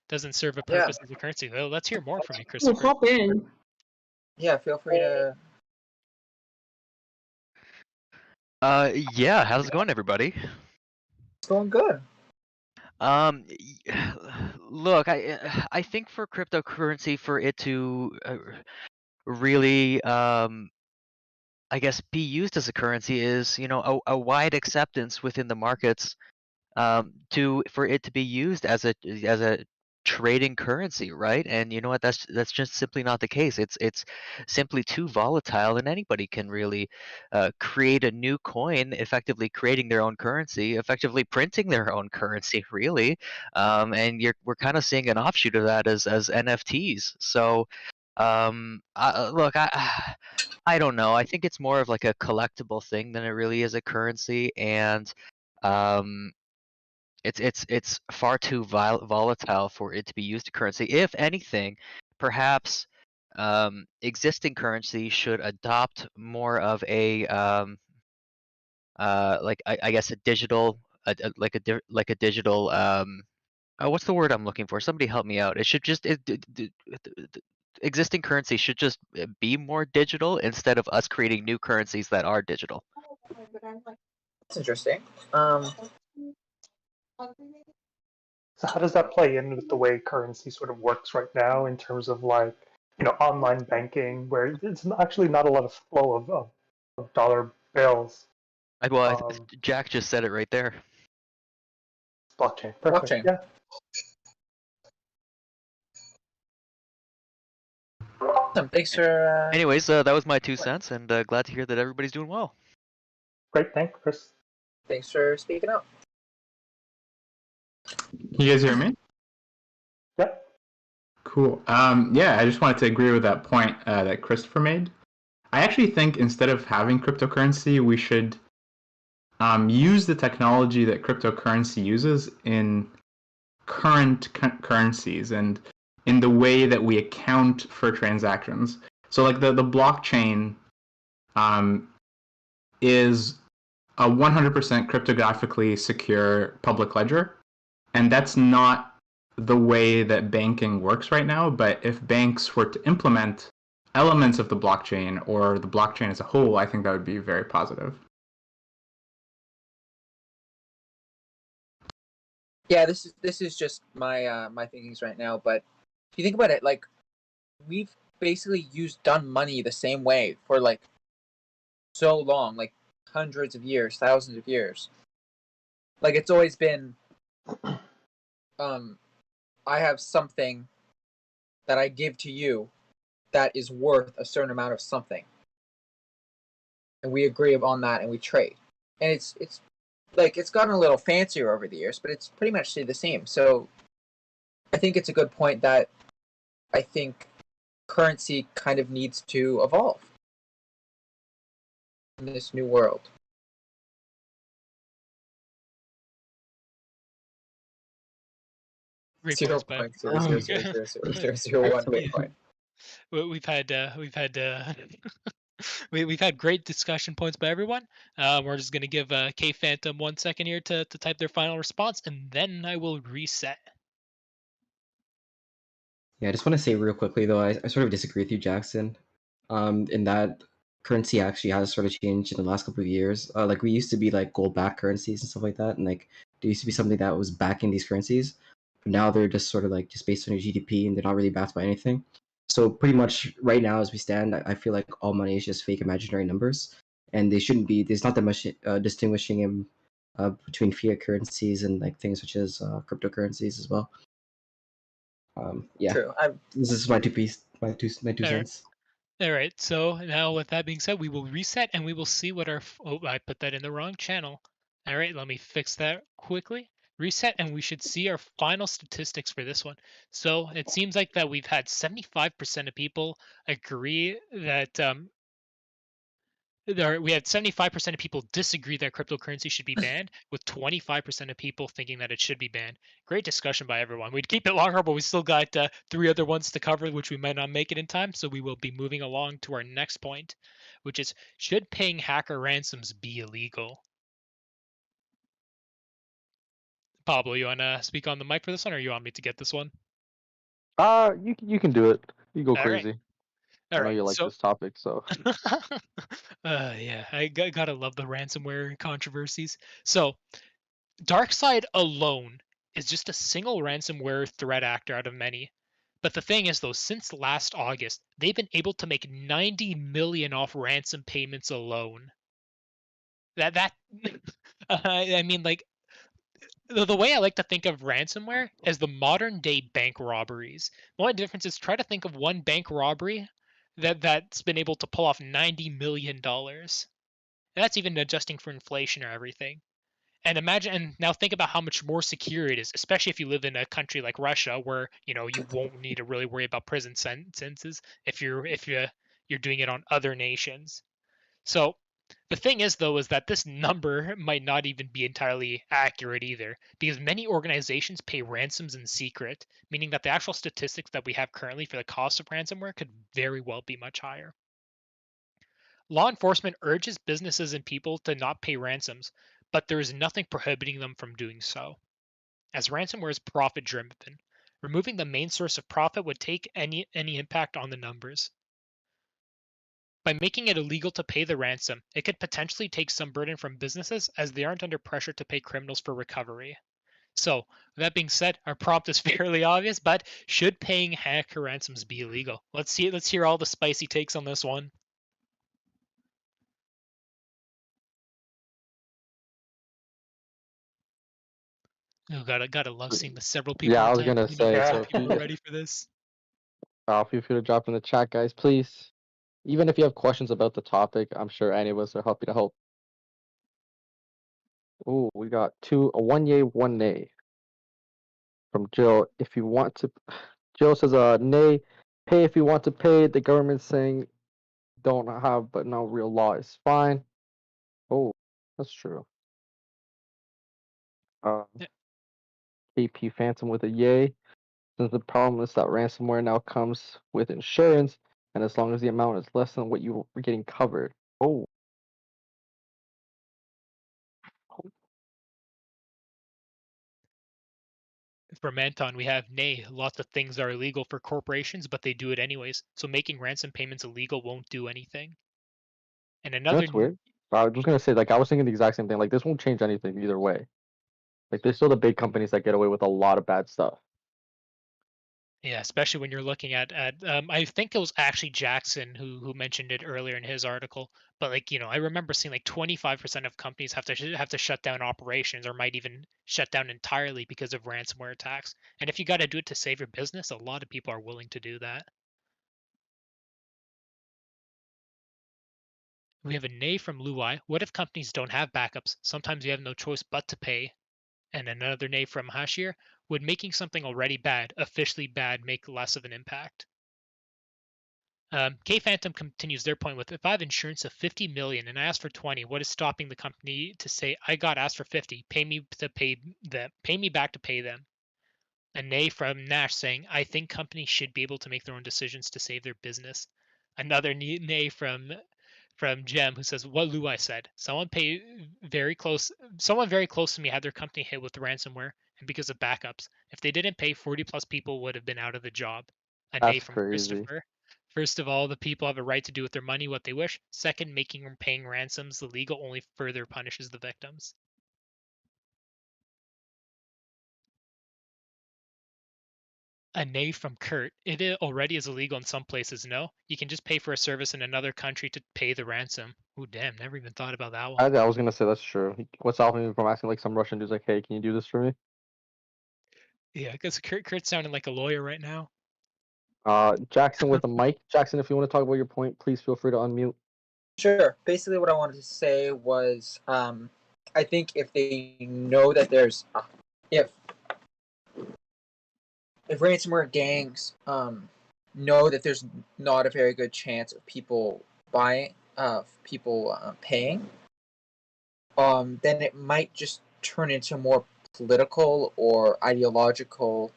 Doesn't serve a purpose as a currency. Well, let's hear more from you, We'll Christopher. hop in. Yeah, feel free to. Yeah, how's it going, everybody? It's going good. Look, I think for cryptocurrency, for it to really, I guess, be used as a currency is, a wide acceptance within the markets, for it to be used as a trading currency, right? And you know what? That's just simply not the case. It's simply too volatile, and anybody can really create a new coin, effectively creating their own currency, effectively printing their own currency, really. And we're kind of seeing an offshoot of that as NFTs. So, look, I don't know. I think it's more of like a collectible thing than it really is a currency, and um, it's far too volatile for it to be used as currency. If anything, perhaps existing currency should adopt more of a like I guess a digital like a digital what's the word I'm looking for? Somebody help me out. It should just existing currency should just be more digital instead of us creating new currencies that are digital. That's interesting. So how does that play in with the way currency sort of works right now in terms of like, online banking, where it's actually not a lot of flow of dollar bills? Well, Jack just said it right there. Blockchain. Perfect. Blockchain. Yeah. Awesome. Thanks for. Anyways, that was my 2 cents, and glad to hear that everybody's doing well. Great. Thanks, Chris. Thanks for speaking up. Can you guys hear me? Yep. Cool. Yeah, I just wanted to agree with that point that Christopher made. I actually think instead of having cryptocurrency, we should use the technology that cryptocurrency uses in current currencies and in the way that we account for transactions. So like the blockchain is a 100% cryptographically secure public ledger. And that's not the way that banking works right now. But if banks were to implement elements of the blockchain or the blockchain as a whole, I think that would be very positive. Yeah, this is just my my thinkings right now. But if you think about it, like we've basically done money the same way for like so long, like hundreds of years, thousands of years. Like it's always been, I have something that I give to you that is worth a certain amount of something, and we agree on that and we trade. And it's like it's gotten a little fancier over the years, but it's pretty much stayed the same. So I think it's a good point that I think currency kind of needs to evolve in this new world. Great Zero points, point zero zero zero zero zero zero one Bitcoin. We've had we've had great discussion points by everyone. We're just gonna give K Phantom 1 second here to type their final response, and then I will reset. Yeah, I just want to say real quickly though, I sort of disagree with you, Jackson. In that currency actually has sort of changed in the last couple of years. Like we used to be like gold-backed currencies and stuff like that, and like there used to be something that was backing these currencies. But now they're just sort of like just based on your GDP, and they're not really backed by anything. So pretty much right now, as we stand, I feel like all money is just fake imaginary numbers, and they shouldn't be. There's not that much distinguishing between fiat currencies and like things such as cryptocurrencies as well. Yeah, True. this is my two cents. All right. So now, with that being said, we will reset and we will see what our. Oh, I put that in the wrong channel. All right. Let me fix that quickly. Reset, and we should see our final statistics for this one. So it seems like that we've had 75% of people agree that we had 75% of people disagree that cryptocurrency should be banned, with 25% of people thinking that it should be banned. Great discussion by everyone. We'd keep it longer, but we still got 3 other ones to cover, which we might not make it in time. So we will be moving along to our next point, which is, should paying hacker ransoms be illegal? Pablo, you want to speak on the mic for this one, or you want me to get this one? You can do it. You go All right. crazy. All I know right. you like this topic, so. Yeah, I gotta love the ransomware controversies. So, DarkSide alone is just a single ransomware threat actor out of many. But the thing is, though, since last August, they've been able to make 90 million off ransom payments alone. That I mean, like, the way I like to think of ransomware is the modern day bank robberies. The only difference is try to think of one bank robbery that's been able to pull off $90 million. That's even adjusting for inflation or everything. And imagine, and now think about how much more secure it is, especially if you live in a country like Russia, where you won't need to really worry about prison sentences if you're doing it on other nations. So the thing is, though, is that this number might not even be entirely accurate either, because many organizations pay ransoms in secret, meaning that the actual statistics that we have currently for the cost of ransomware could very well be much higher. Law enforcement urges businesses and people to not pay ransoms, but there is nothing prohibiting them from doing so. As ransomware is profit driven, removing the main source of profit would take any impact on the numbers. By making it illegal to pay the ransom, it could potentially take some burden from businesses as they aren't under pressure to pay criminals for recovery. So, that being said, our prompt is fairly obvious, but should paying hacker ransoms be illegal? Let's hear all the spicy takes on this one. Oh, gotta love seeing the several people. Yeah, I was type. gonna say, so People ready for this. feel free to drop in the chat, guys, please. Even if you have questions about the topic, I'm sure any of us are happy to help. Oh, we got one yay, one nay. From Jill, if you want to, Jill says, nay, pay if you want to pay. The government's saying don't have, but no real law is fine. Oh, that's true. Yeah. AP Phantom with a yay. Since the problem is that ransomware now comes with insurance, and as long as the amount is less than what you were getting covered. Oh. From Anton, we have nay. Lots of things are illegal for corporations, but they do it anyways. So making ransom payments illegal won't do anything. And another. That's weird. I was just gonna say, like, I was thinking the exact same thing. Like, this won't change anything either way. Like, there's still the big companies that get away with a lot of bad stuff. Yeah, especially when you're looking at I think it was actually Jackson who mentioned it earlier in his article. But like, I remember seeing like 25% of companies have to shut down operations or might even shut down entirely because of ransomware attacks. And if you got to do it to save your business, a lot of people are willing to do that. We have a nay from Luai. What if companies don't have backups? Sometimes you have no choice but to pay. And another nay from Hashir. Would making something already bad, officially bad, make less of an impact? K Phantom continues their point with, if I have insurance of 50 million and I ask for 20, what is stopping the company to say I got asked for 50, pay me back to pay them? A nay from Nash saying, I think companies should be able to make their own decisions to save their business. Another nay from Jem, who says what Luai said. Someone very close to me had their company hit with ransomware, and because of backups, if they didn't pay, 40 plus people would have been out of the job. A nay That's from crazy. Christopher. First of all, the people have a right to do with their money what they wish. Second, making or paying ransoms illegal only further punishes the victims. A nay from Kurt. Already is illegal in some places, no? You can just pay for a service in another country to pay the ransom. Ooh, damn, never even thought about that one. I was gonna say that's true. What's stopping me from asking like some Russian dude's like, hey, can you do this for me? Yeah, because Kurt's sounding like a lawyer right now. Jackson with the mic. Jackson, if you want to talk about your point, please feel free to unmute. Sure. Basically, what I wanted to say was, I think if they know that there's, if ransomware gangs know that there's not a very good chance of people buying, paying, then it might just turn into more political or ideological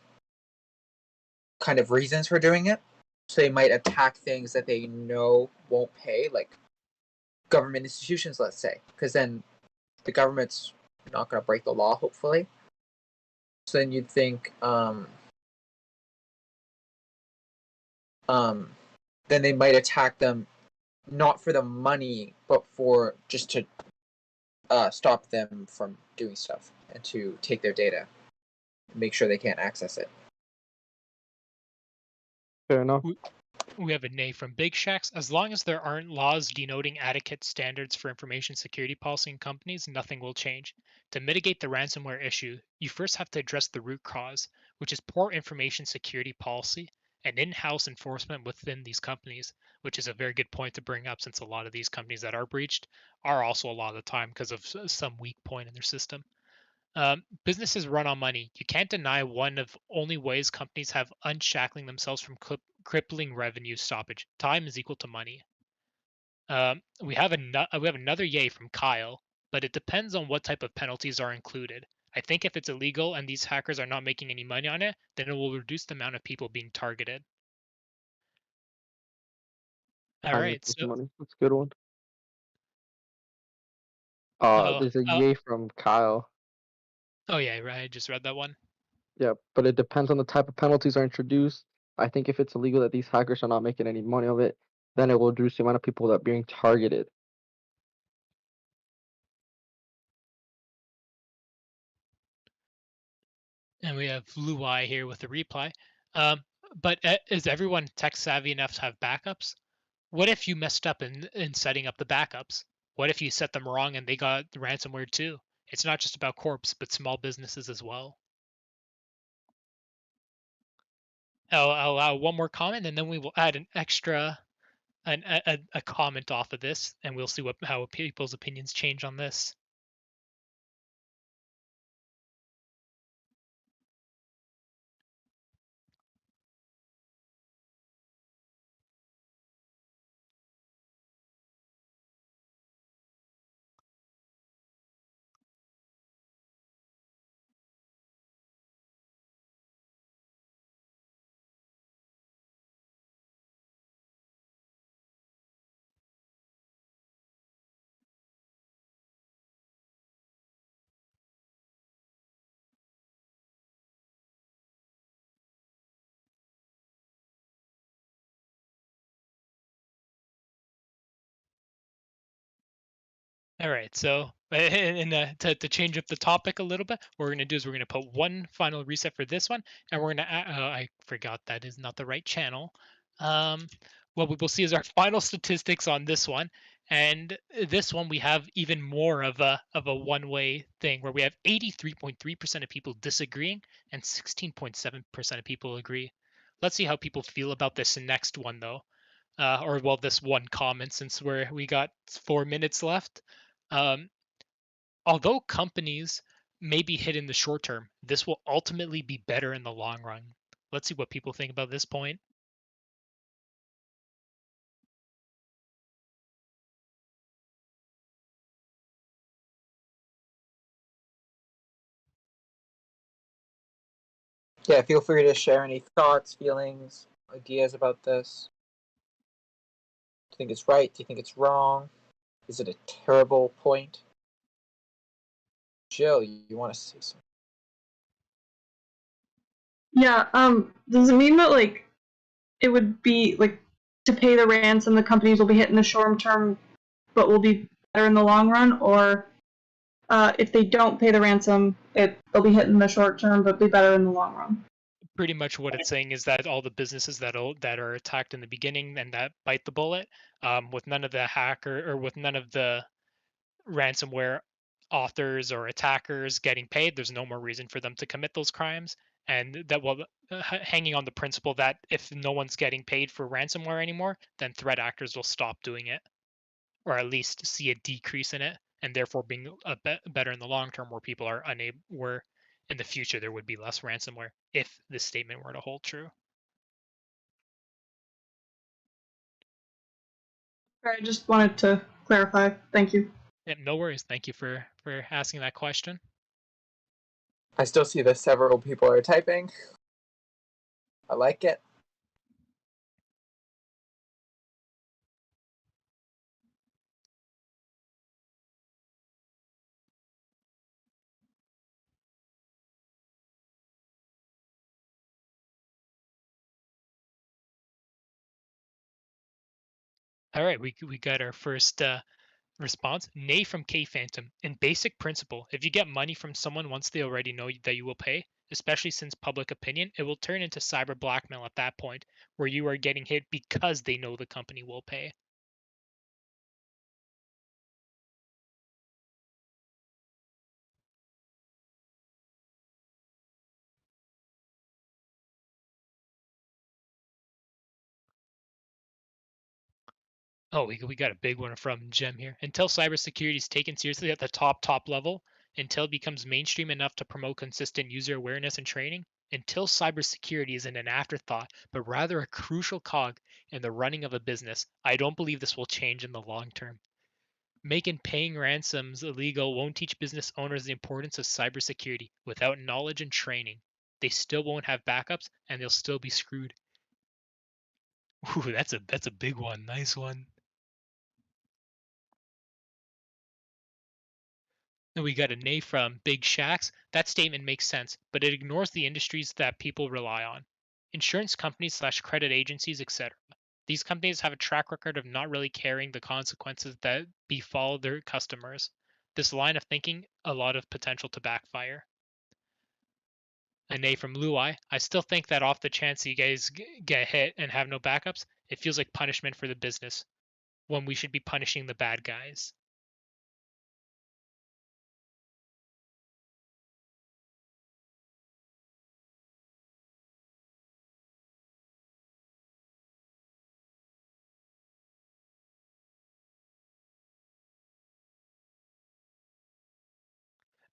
kind of reasons for doing it. So they might attack things that they know won't pay, like government institutions, let's say, because then the government's not going to break the law, hopefully. So then you'd think, then they might attack them not for the money, but for just to stop them from doing stuff and to take their data, make sure they can't access it. Fair enough. We have a nay from Big Shacks. As long as there aren't laws denoting adequate standards for information security policy in companies, nothing will change. To mitigate the ransomware issue, you first have to address the root cause, which is poor information security policy and in-house enforcement within these companies, which is a very good point to bring up since a lot of these companies that are breached are also a lot of the time because of some weak point in their system. Businesses run on money. You can't deny one of only ways companies have unshackling themselves from crippling revenue stoppage. Time is equal to money. We have another yay from Kyle, but it depends on what type of penalties are included. I think if it's illegal and these hackers are not making any money on it, then it will reduce the amount of people being targeted. All right, so Money. That's a good one. oh, There's a yay from Kyle. oh yeah, right. I just read that one. Yeah, but it depends on the type of penalties are introduced. I think if it's illegal that these hackers are not making any money of it, then it will reduce the amount of people that are being targeted. And we have Luai here with a reply. But is everyone tech savvy enough to have backups? What if you messed up in setting up the backups? What if you set them wrong and they got ransomware too? It's not just about corps, but small businesses as well. I'll allow one more comment, and then we will add an extra, a comment off of this, and we'll see how people's opinions change on this. All right, so And to change up the topic a little bit, what we're going to do is we're going to put one final reset for this one, and we're going to I forgot that is not the right channel. What we will see is our final statistics on this one, and this one we have even more of a one-way thing where we have 83.3% of people disagreeing and 16.7% of people agree. Let's see how people feel about this next one though, or well, this one comment, since we got 4 minutes left. Although companies may be hit in the short term, this will ultimately be better in the long run. Let's see what people think about this point. Yeah, feel free to share any thoughts, feelings, ideas about this. Do you think it's right? Do you think it's wrong? Is it a terrible point? Jill, you want to say something? Yeah, does it mean that, like, it would be, like, to pay the ransom, the companies will be hit in the short term, but will be better in the long run? Or if they don't pay the ransom, they'll be hit in the short term, but be better in the long run? Pretty much what it's saying is that all the businesses that are attacked in the beginning and that bite the bullet, with none of the hacker or with none of the ransomware authors or attackers getting paid, there's no more reason for them to commit those crimes. And that will hanging on the principle that if no one's getting paid for ransomware anymore, then threat actors will stop doing it, or at least see a decrease in it, and therefore being better in the long term, where people are unable, where in the future there would be less ransomware if this statement were to hold true. I just wanted to clarify. Thank you. Yeah, no worries. Thank you for asking that question. I still see that several people are typing. I like it. All right, we got our first response. Nay from K Phantom. In basic principle, if you get money from someone once they already know that you will pay, especially since public opinion, it will turn into cyber blackmail at that point, where you are getting hit because they know the company will pay. Oh, we got a big one from Jem here. Until cybersecurity is taken seriously at the top level, until it becomes mainstream enough to promote consistent user awareness and training, until cybersecurity isn't an afterthought, but rather a crucial cog in the running of a business, I don't believe this will change in the long term. Making paying ransoms illegal won't teach business owners the importance of cybersecurity without knowledge and training. They still won't have backups and they'll still be screwed. Ooh, that's a big one. Nice one. And we got a nay from Big Shacks. That statement makes sense, but it ignores the industries that people rely on. Insurance companies / credit agencies, etc. These companies have a track record of not really caring the consequences that befall their customers. This line of thinking, a lot of potential to backfire. A nay from Luai. I still think that off the chance you guys get hit and have no backups, it feels like punishment for the business, when we should be punishing the bad guys.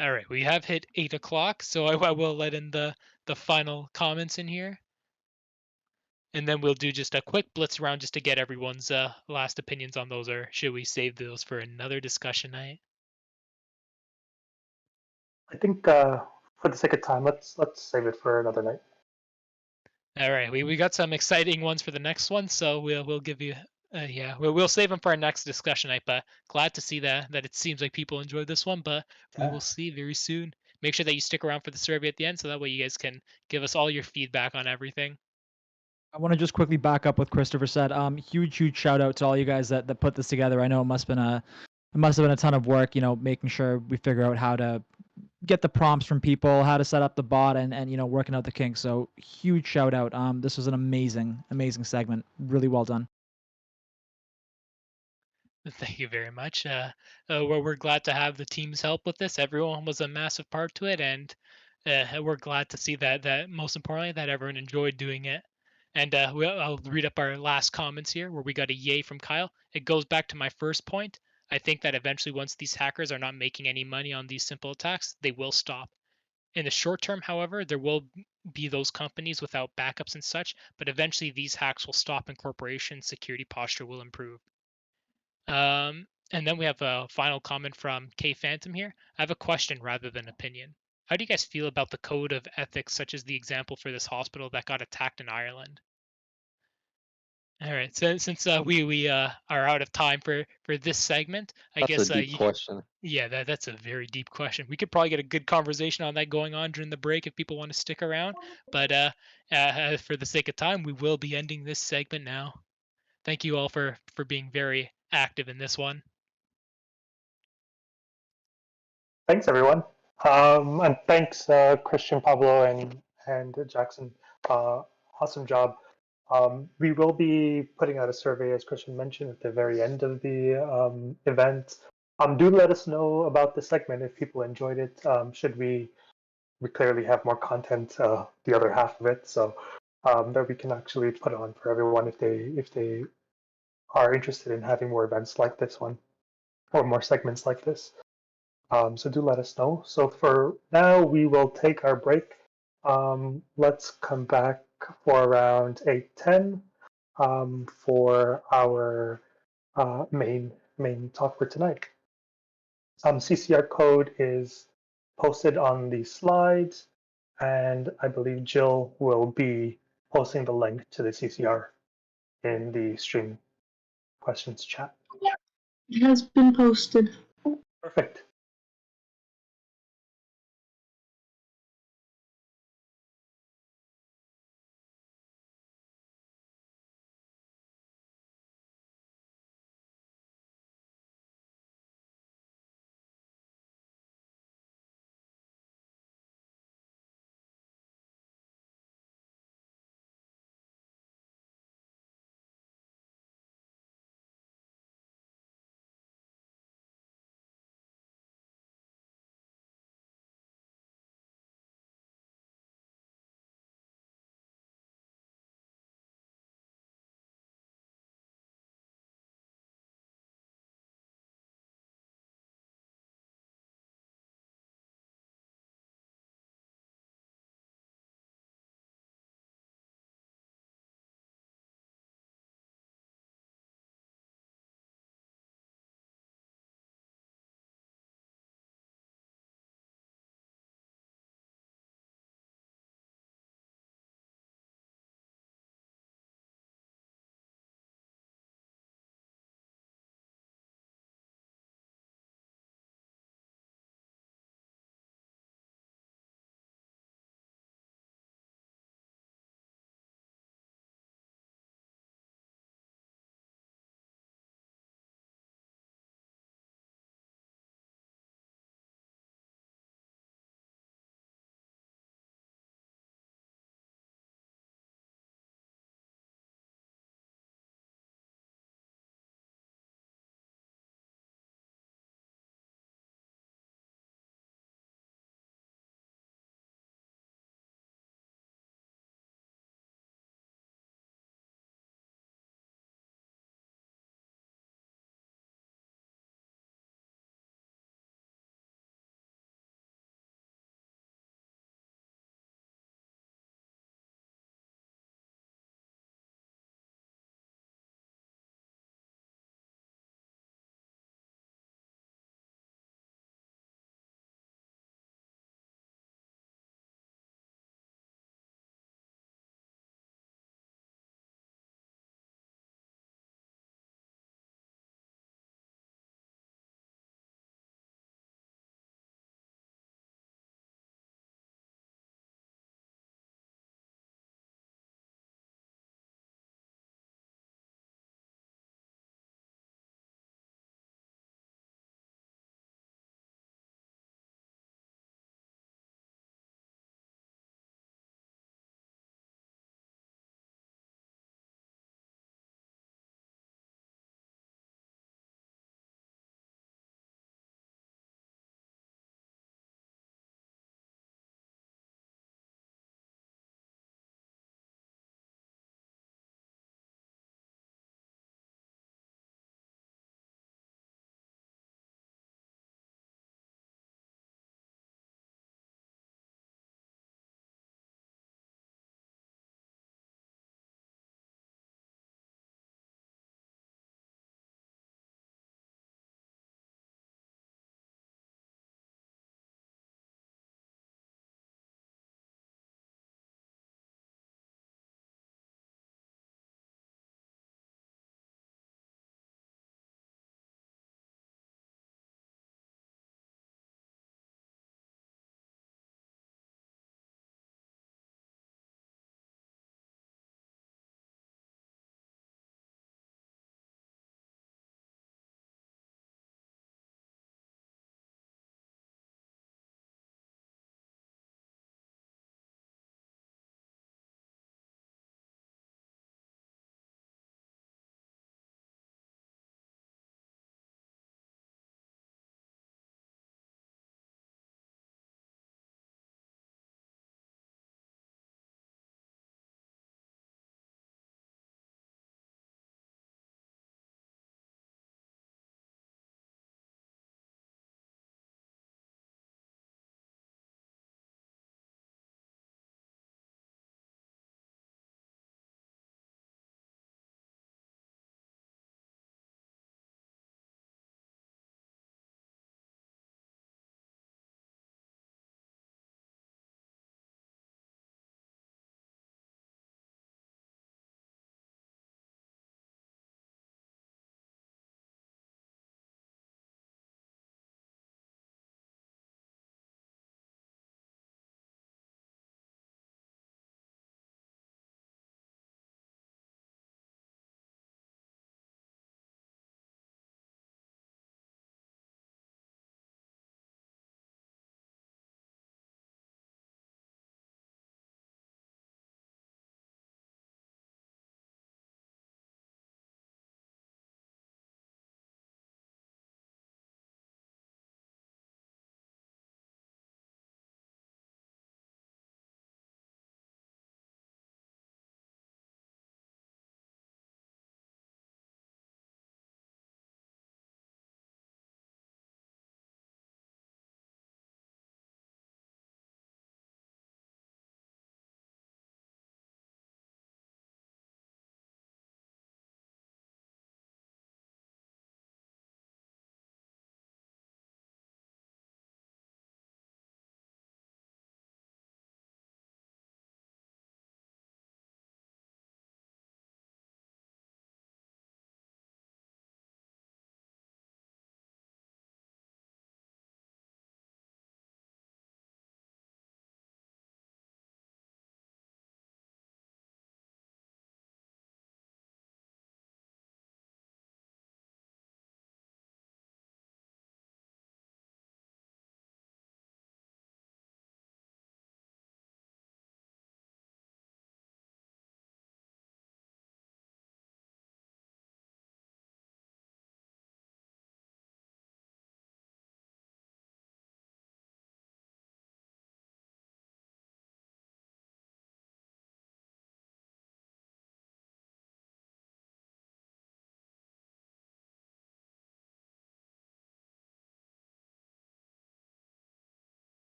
All right, we have hit 8 o'clock, so I will let in the final comments in here. And then we'll do just a quick blitz round just to get everyone's last opinions on those, or should we save those for another discussion night? I think for the sake of time, let's save it for another night. All right, we got some exciting ones for the next one, so we'll give you yeah, we'll save them for our next discussion night. But glad to see that it seems like people enjoyed this one, but we will see very soon. Make sure that you stick around for the survey at the end, so that way you guys can give us all your feedback on everything. I want to just quickly back up what Christopher said. Huge shout out to all you guys that put this together. I know it must have been It must have been a ton of work, making sure we figure out how to get the prompts from people, how to set up the bot, and working out the kinks. So huge shout out. This was an amazing segment. Really well done. Thank you very much. We're glad to have the team's help with this. Everyone was a massive part to it, and we're glad to see that most importantly that everyone enjoyed doing it. And I'll read up our last comments here, where we got a yay from Kyle. It goes back to my first point. I think that eventually, once these hackers are not making any money on these simple attacks, they will stop. In the short term, however, there will be those companies without backups and such, but eventually these hacks will stop and corporation security posture will improve. And then we have a final comment from K Phantom here. I have a question rather than opinion. How do you guys feel about the code of ethics, such as the example for this hospital that got attacked in Ireland? All right, so since we are out of time for this segment, I That's guess a deep question. yeah, that's a very deep question. We could probably get a good conversation on that going on during the break if people want to stick around. But for the sake of time, we will be ending this segment now. Thank you all for being very active in this one. Thanks, everyone. And thanks, Christian, Pablo, and Jackson. Awesome job. We will be putting out a survey, as Christian mentioned, at the very end of the event. Do let us know about the segment if people enjoyed it. Should we clearly have more content, the other half of it, so that we can actually put on for everyone if they are interested in having more events like this one or more segments like this. So do let us know. So for now, we will take our break. Let's come back for around 8:10 for our main talk for tonight. CCR code is posted on the slides, and I believe Jill will be posting the link to the CCR in the stream questions chat. It has been posted. Perfect.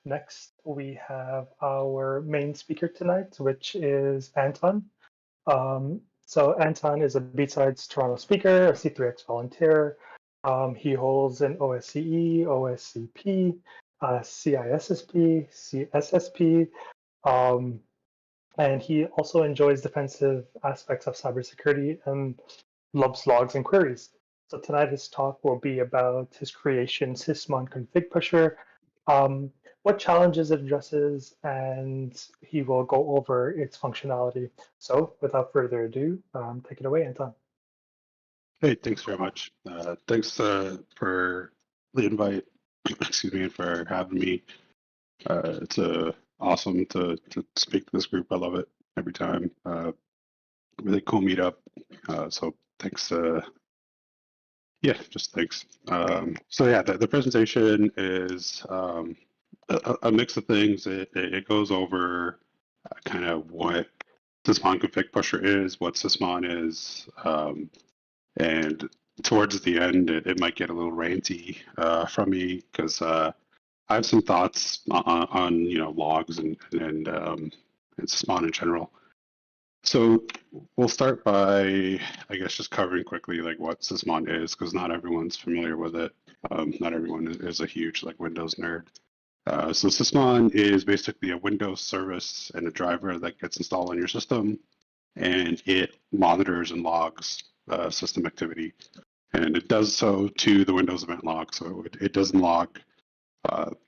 Next, we have our main speaker tonight, which is Anton. So Anton is a B-Sides Toronto speaker, a C3X volunteer. He holds an OSCE, OSCP, CISSP, CSSP, and he also enjoys defensive aspects of cybersecurity and loves logs and queries. So tonight his talk will be about his creation, SysmonConfigPusher, what challenges it addresses, and he will go over its functionality. So without further ado, take it away, Anton. Hey, thanks very much. Thanks for the invite, excuse me, and for having me. It's awesome to speak to this group. I love it every time. Really cool meetup. So thanks. Yeah, just thanks. So yeah, the presentation is a mix of things. It goes over kind of what SysmonConfigPusher is, what Sysmon is, and towards the end, it might get a little ranty from me because I have some thoughts on logs and Sysmon in general. So we'll start by, I guess, just covering quickly like what Sysmon is, because not everyone's familiar with it. Not everyone is a huge like Windows nerd. So Sysmon is basically a Windows service and a driver that gets installed on your system, and it monitors and logs system activity. And it does so to the Windows event log. So it doesn't log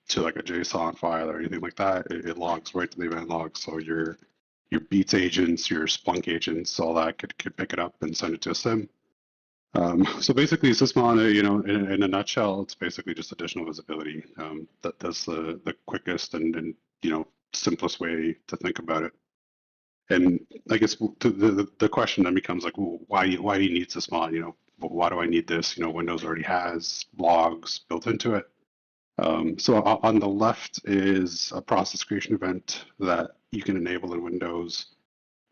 to like a JSON file or anything like that. It logs right to the event log. So your Beats agents, your Splunk agents, all that could pick it up and send it to a SIM. So basically, Sysmon, in a nutshell, it's basically just additional visibility. That's the quickest and simplest way to think about it. And I guess the question then becomes like, well, why do you need Sysmon? Why do I need this? Windows already has logs built into it. So on the left is a process creation event that you can enable in Windows.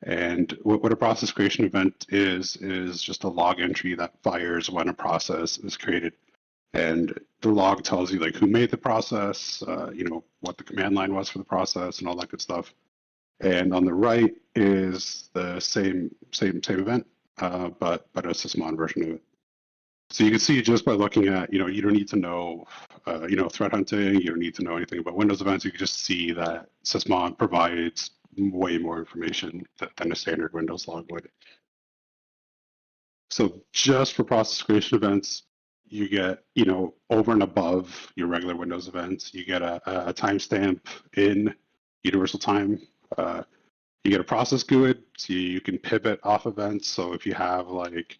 And what a process creation event is just a log entry that fires when a process is created. And the log tells you like who made the process, what the command line was for the process and all that good stuff. And on the right is the same event, but a Sysmon version of it. So you can see just by looking at, you don't need to know, threat hunting. You don't need to know anything about Windows events. You can just see that Sysmon provides way more information than a standard Windows log would. So just for process creation events, you get, over and above your regular Windows events, you get a timestamp in universal time. You get a process GUID, so you can pivot off events. So if you have like,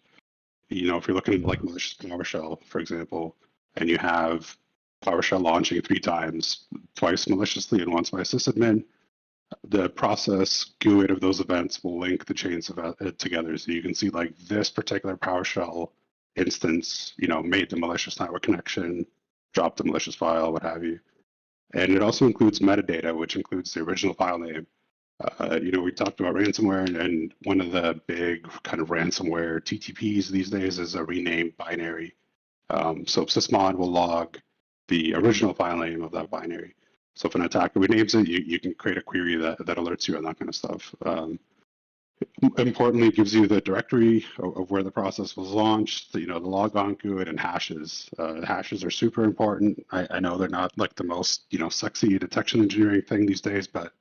if you're looking at like malicious PowerShell, for example, and you have PowerShell launching 3 times, twice maliciously and once by a sysadmin, the process GUID of those events will link the chains of it together. So you can see like this particular PowerShell instance, made the malicious network connection, dropped the malicious file, what have you. And it also includes metadata, which includes the original file name. We talked about ransomware, and one of the big kind of ransomware TTPs these days is a renamed binary. So Sysmon will log the original file name of that binary. So if an attacker renames it, you can create a query that alerts you on that kind of stuff. Importantly, it gives you the directory of where the process was launched, the logon GUID and hashes. Hashes are super important. I know they're not like the most sexy detection engineering thing these days, but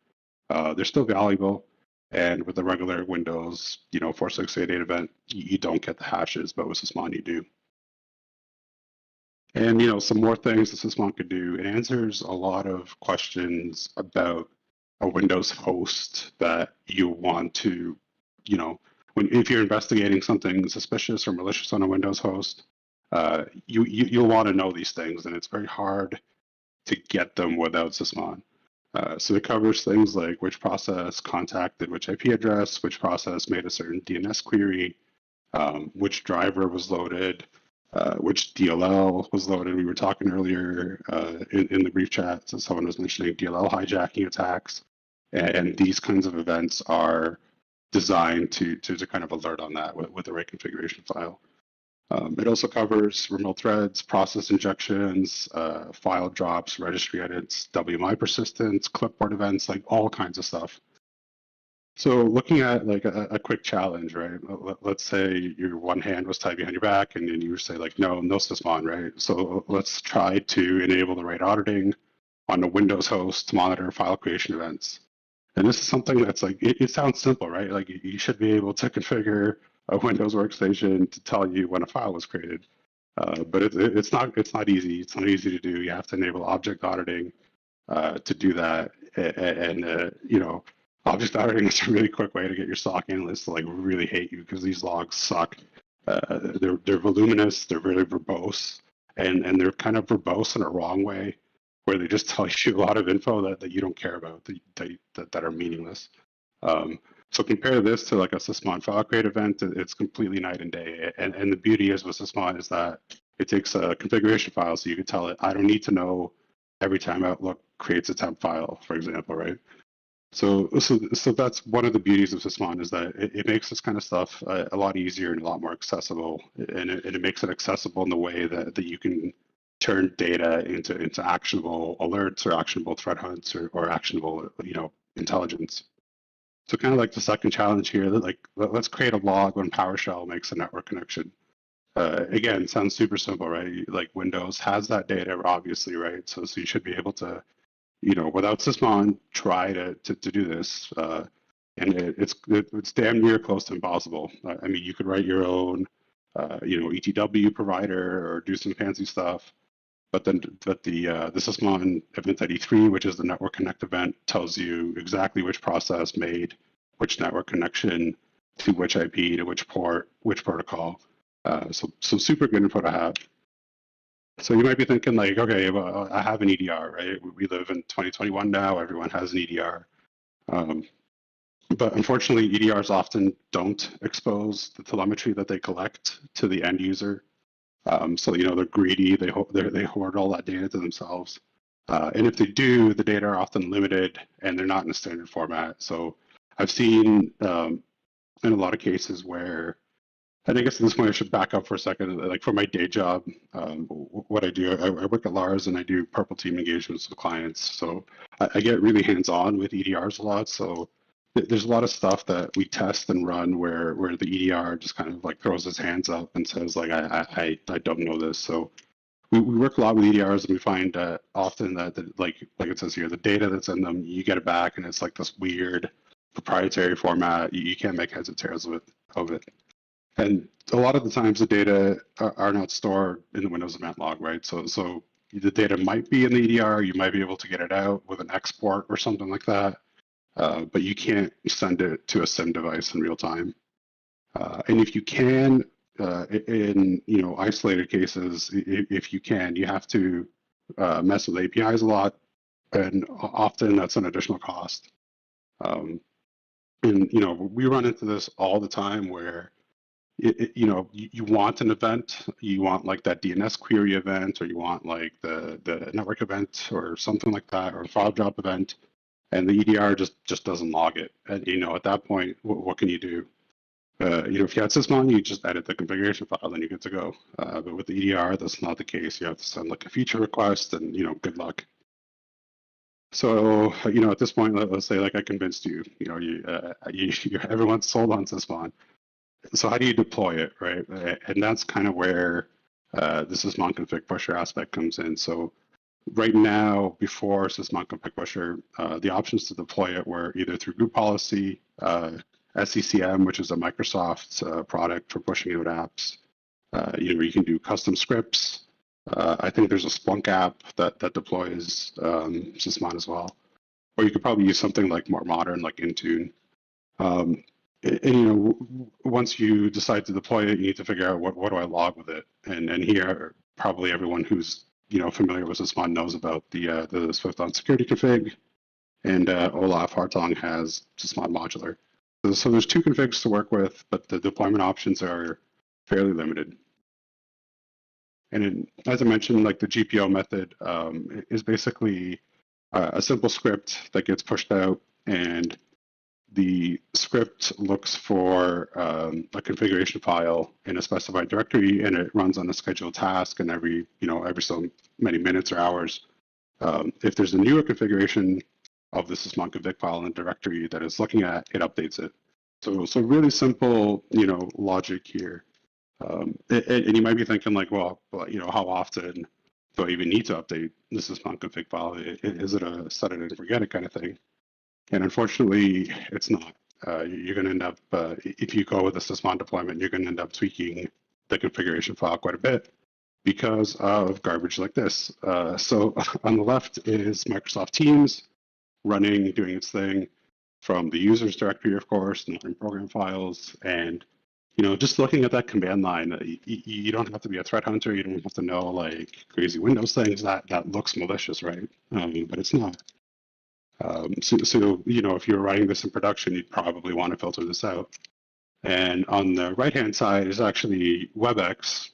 they're still valuable. And with the regular Windows 4688 event, you don't get the hashes, but with Sysmon you do. And some more things that Sysmon could do. It answers a lot of questions about a Windows host that you want to, if you're investigating something suspicious or malicious on a Windows host, you'll want to know these things, and it's very hard to get them without Sysmon. So it covers things like which process contacted which IP address, which process made a certain DNS query, which driver was loaded, which DLL was loaded. We were talking earlier in the brief chat, so someone was mentioning DLL hijacking attacks, and these kinds of events are designed to kind of alert on that with the right configuration file. It also covers remote threads, process injections, file drops, registry edits, WMI persistence, clipboard events, like all kinds of stuff. So looking at like a quick challenge, right? Let's say your one hand was tied behind your back and then you say like, no Sysmon, right? So let's try to enable the right auditing on a Windows host to monitor file creation events. And this is something that's like, it sounds simple, right? Like you should be able to configure a Windows workstation to tell you when a file was created. But it's not easy. It's not easy to do. You have to enable object auditing to do that. And you know, object auditing is a really quick way to get your SOC analysts to like really hate you because these logs suck. They're voluminous, they're really verbose, and they're kind of verbose in a wrong way, where they just tell you a lot of info that you don't care about, that are meaningless. So compare this to like a Sysmon file create event, it's completely night and day. And the beauty is with Sysmon is that it takes a configuration file, so you can tell it, I don't need to know every time Outlook creates a temp file, for example, right? So that's one of the beauties of Sysmon is that it makes this kind of stuff a lot easier and a lot more accessible, and it makes it accessible in the way that you can turn data into actionable alerts or actionable threat hunts or actionable, you know, intelligence. So kind of like the second challenge here, like let's create a log when PowerShell makes a network connection. Again, sounds super simple, right? Like Windows has that data, obviously, right? So you should be able to, you know, without Sysmon, try to do this. And it's damn near close to impossible. I mean, you could write your own, you know, ETW provider or do some fancy stuff. But then the Sysmon event ID 3, which is the network connect event, tells you exactly which process made which network connection to which IP, to which port, which protocol. So super good info to have. So you might be thinking like, okay, well, I have an EDR, right? We live in 2021 now, everyone has an EDR. But unfortunately, EDRs often don't expose the telemetry that they collect to the end user. So you know they're greedy. They hoard all that data to themselves. And if they do, the data are often limited and they're not in a standard format. So I've seen in a lot of cases where, and I guess at this point I should back up for a second. Like for my day job, what I do, I work at Lars and I do purple team engagements with clients. So I get really hands-on with EDRs a lot. So there's a lot of stuff that we test and run where the EDR just kind of like throws his hands up and says like I don't know this. So we work a lot with EDRs and we find often that like it says here, the data that's in them, you get it back and it's like this weird proprietary format. You can't make heads or tails of it. And a lot of the times the data are not stored in the Windows event log, right? So the data might be in the EDR, you might be able to get it out with an export or something like that. But you can't send it to a SIM device in real time. And if you can, in isolated cases, if you can, you have to mess with APIs a lot, and often that's an additional cost. And we run into this all the time where you want an event, you want like that DNS query event, or you want like the network event or something like that, or a file drop event. And the EDR just doesn't log it. And at that point, what can you do? If you had Sysmon, you just edit the configuration file, then you're good to go. But with the EDR, that's not the case. You have to send like a feature request, and good luck. So at this point, let's say like I convinced you. Everyone's sold on Sysmon. So how do you deploy it, right? And that's kind of where the SysmonConfigPusher aspect comes in. So right now, before SysmonConfigPusher, the options to deploy it were either through group policy, SCCM, which is a Microsoft product for pushing out apps. You can do custom scripts. I think there's a Splunk app that deploys Sysmon as well. Or you could probably use something like more modern, like Intune. Once you decide to deploy it, you need to figure out what do I log with it. And here, probably everyone who's familiar with Sysmon knows about the Swift on security config, and Olaf Hartong has Sysmon modular. So there's two configs to work with, but the deployment options are fairly limited. And as I mentioned, like the GPO method is basically a simple script that gets pushed out, and the script looks for a configuration file in a specified directory, and it runs on a scheduled task, and every so many minutes or hours, if there's a newer configuration of the SysmonConfig file in the directory that it's looking at, it updates it. So really simple, logic here. And you might be thinking like, well, how often do I even need to update the SysmonConfig file? Is it a set it and forget it kind of thing? And unfortunately, it's not. You're going to end up, if you go with a Sysmon deployment, you're going to end up tweaking the configuration file quite a bit because of garbage like this. So on the left is Microsoft Teams running, doing its thing from the users directory, of course, not in program files. And, just looking at that command line, you don't have to be a threat hunter. You don't have to know like crazy Windows things that looks malicious, right? But it's not. So if you're writing this in production, you'd probably want to filter this out. And on the right-hand side is actually WebEx,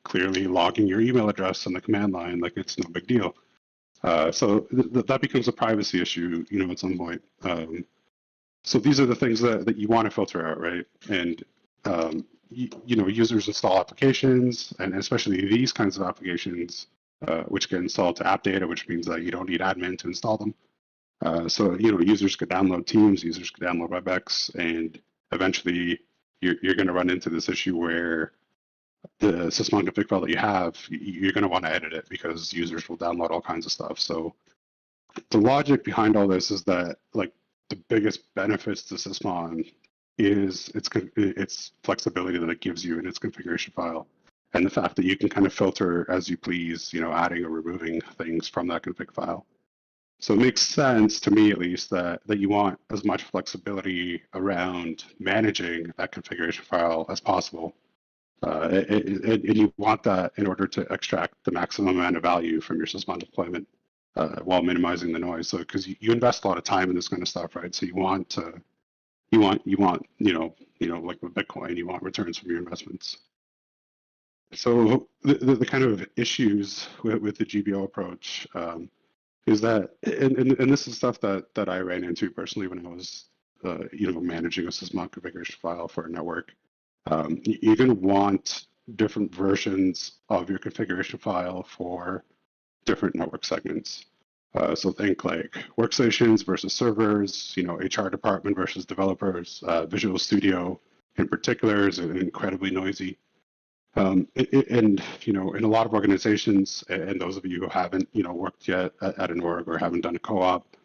clearly logging your email address on the command line like it's no big deal. So that becomes a privacy issue, at some point. So these are the things that you want to filter out, right? And users install applications, and especially these kinds of applications, which get installed to app data, which means that you don't need admin to install them. So users could download Teams, users could download WebEx, and eventually you're going to run into this issue where the SysmonConfig file that you have, you're going to want to edit it because users will download all kinds of stuff. So the logic behind all this is that like the biggest benefits to Sysmon is its flexibility that it gives you in its configuration file, and the fact that you can kind of filter as you please, adding or removing things from that config file. So it makes sense to me, at least, that you want as much flexibility around managing that configuration file as possible. And you want that in order to extract the maximum amount of value from your Sysmon deployment while minimizing the noise. So because you invest a lot of time in this kind of stuff, right? So you want like with Bitcoin, you want returns from your investments. So the kind of issues with the GBO approach is that, and this is stuff that I ran into personally when I was, managing a Sysmon configuration file for a network. You're going to want different versions of your configuration file for different network segments. So think like workstations versus servers, HR department versus developers. Visual Studio in particular is incredibly noisy. And in a lot of organizations, and those of you who haven't worked yet at an org or haven't done a co-op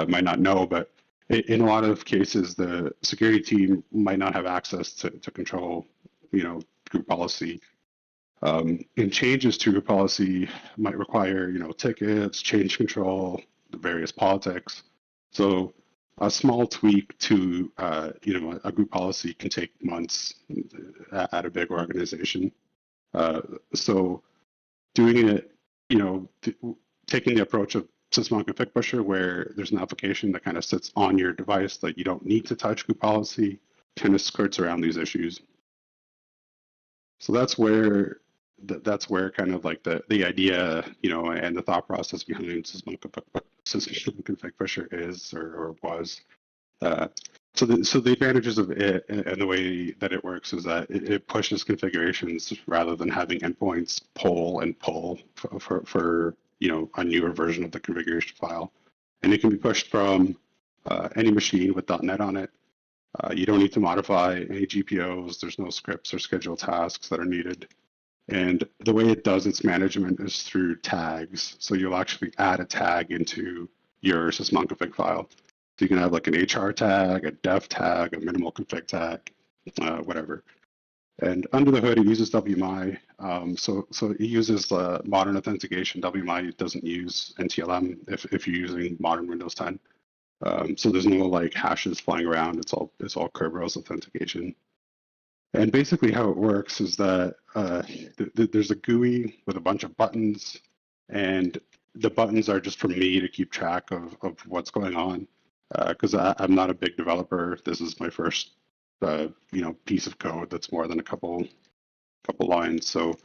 might not know, but in a lot of cases the security team might not have access to control group policy, and changes to group policy might require tickets, change control, the various politics. So a small tweak to a group policy can take months at a big organization. So doing it, taking the approach of SysmonConfigPusher, where there's an application that kind of sits on your device that you don't need to touch group policy, kind of skirts around these issues. So that's where kind of like the idea, and the thought process behind SysmonConfigPusher is or was. So the advantages of it and the way that it works is that it pushes configurations rather than having endpoints pull and pull for a newer version of the configuration file, and it can be pushed from any machine with .NET on it. You don't need to modify any GPOs. There's no scripts or scheduled tasks that are needed. And the way it does its management is through tags. So you'll actually add a tag into your SysmonConfig file. So you can have like an HR tag, a dev tag, a minimal config tag, whatever. And under the hood, it uses WMI. So it uses modern authentication. WMI doesn't use NTLM if you're using modern Windows 10. So there's no like hashes flying around. It's all Kerberos authentication. And basically how it works is that there's a GUI with a bunch of buttons, and the buttons are just for me to keep track of what's going on. Because I'm not a big developer. This is my first piece of code that's more than a couple lines. So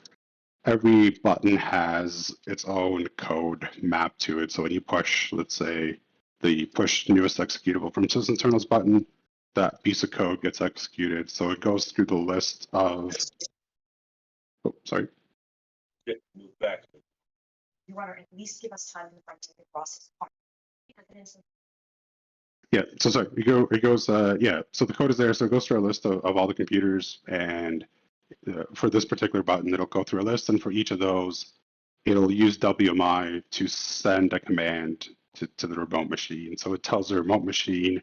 every button has its own code mapped to it. So when you push, let's say, the push newest executable from sysinternals button, that piece of code gets executed. So it goes through the list of, oh, sorry. Move back. You want to at least give us time in the scientific process. Yeah, so sorry, it goes, yeah, so the code is there, so it goes through a list of all the computers, and for this particular button, it'll go through a list, and for each of those, it'll use WMI to send a command to the remote machine. So it tells the remote machine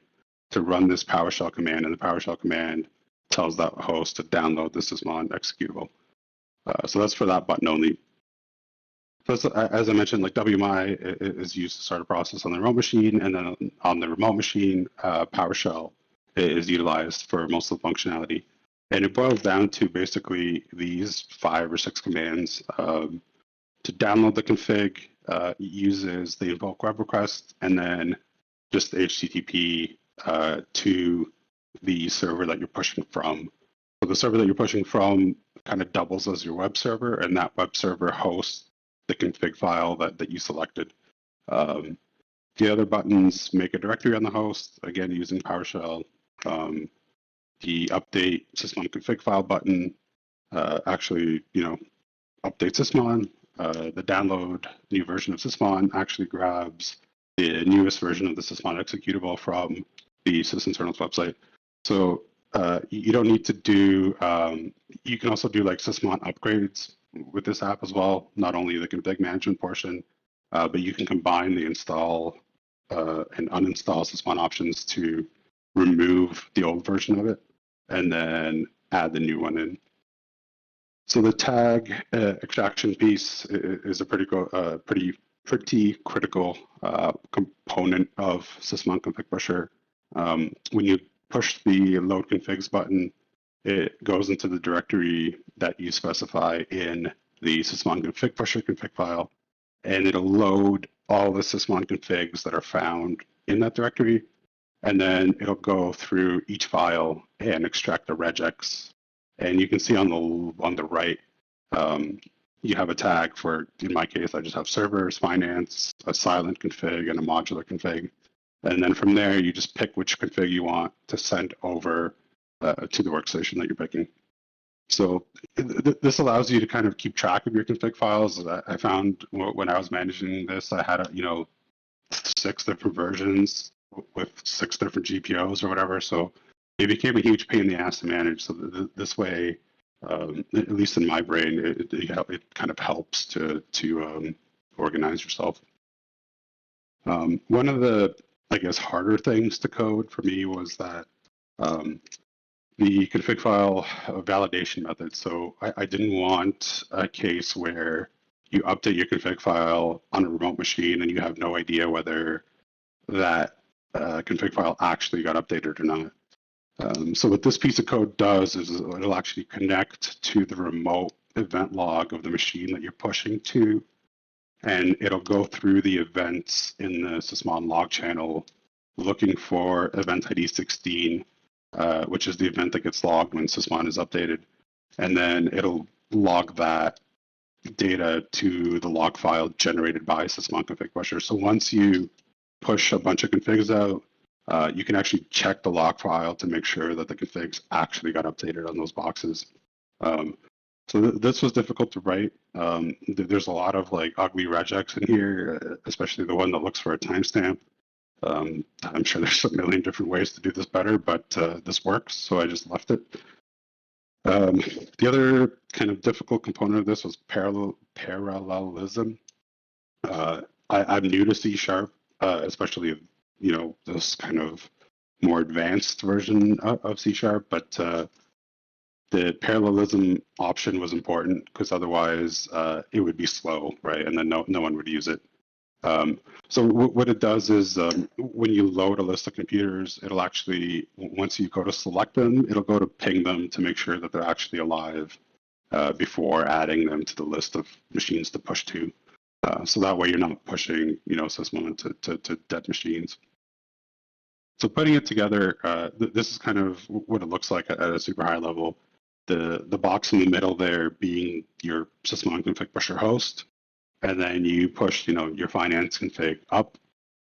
to run this PowerShell command, and the PowerShell command tells that host to download the Sysmon executable. So that's for that button only. So as I mentioned, like WMI is used to start a process on the remote machine, and then on the remote machine, PowerShell is utilized for most of the functionality. And it boils down to basically these 5 or 6 commands. To download the config, uses the invoke web request, and then just HTTP to the server that you're pushing from. So the server that you're pushing from kind of doubles as your web server, and that web server hosts the config file that you selected. The other buttons make a directory on the host, again using PowerShell. The update Sysmon config file button actually, updates Sysmon. The download new version of Sysmon actually grabs the newest version of the Sysmon executable from the sysinternals website. So you don't need to do, you can also do like Sysmon upgrades with this app as well, not only the config management portion, but you can combine the install and uninstall Sysmon options to remove the old version of it and then add the new one in. So the tag extraction piece is a pretty critical component of SysmonConfigPusher. When you push the load configs button, it goes into the directory that you specify in the SysmonConfigPusher config file, and it'll load all the Sysmon configs that are found in that directory, and then it'll go through each file and extract the regex. And you can see on the right, you have a tag for, in my case, I just have servers, finance, a silent config, and a modular config. And then from there, you just pick which config you want to send over to the workstation that you're picking. So this allows you to kind of keep track of your config files. I found when I was managing this, I had 6 different versions with 6 different GPOs or whatever. So it became a huge pain in the ass to manage. So this way, at least in my brain, it kind of helps to organize yourself. One of the, I guess, harder things to code for me was that the config file validation method. So I didn't want a case where you update your config file on a remote machine and you have no idea whether that config file actually got updated or not. So what this piece of code does is it'll actually connect to the remote event log of the machine that you're pushing to, and it'll go through the events in the Sysmon log channel looking for event ID 16, which is the event that gets logged when Sysmon is updated. And then it'll log that data to the log file generated by SysmonConfigPusher. So once you push a bunch of configs out, you can actually check the log file to make sure that the configs actually got updated on those boxes. So this was difficult to write. There's a lot of like ugly regex in here, especially the one that looks for a timestamp. I'm sure there's a million different ways to do this better, but this works, so I just left it. The other kind of difficult component of this was parallelism. I'm new to C#, especially this kind of more advanced version of C#, but the parallelism option was important because otherwise it would be slow, right? And then no one would use it. So what it does is when you load a list of computers, it'll actually, once you go to select them, it'll go to ping them to make sure that they're actually alive before adding them to the list of machines to push to. So that way you're not pushing, Sysmon to dead machines. So putting it together, this is kind of what it looks like at a super high level. The box in the middle there being your SysmonConfigPusher host, and then you push, your finance config up,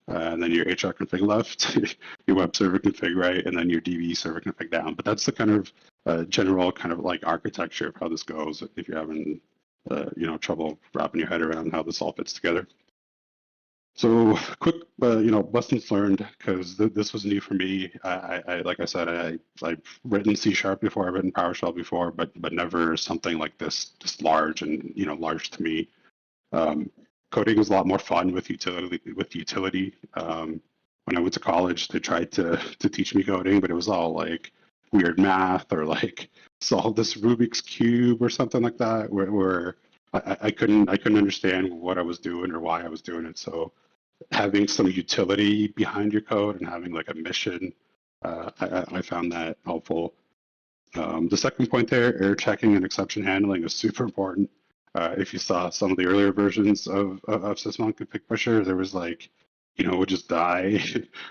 and then your HR config left, your web server config right, and then your DB server config down. But that's the kind of general kind of like architecture of how this goes. If you're having trouble wrapping your head around how this all fits together. So quick, lessons learned, because this was new for me. I like I said, I've written C# before, I've written PowerShell before, but never something like this large and large to me. Coding is a lot more fun with utility. When I went to college, they tried to teach me coding, but it was all like weird math or like solve this Rubik's cube or something like that, where I couldn't understand what I was doing or why I was doing it. So having some utility behind your code and having like a mission, I found that helpful. The second point there, error checking and exception handling is super important. If you saw some of the earlier versions of SysmonConfigPusher, there was like, it would just die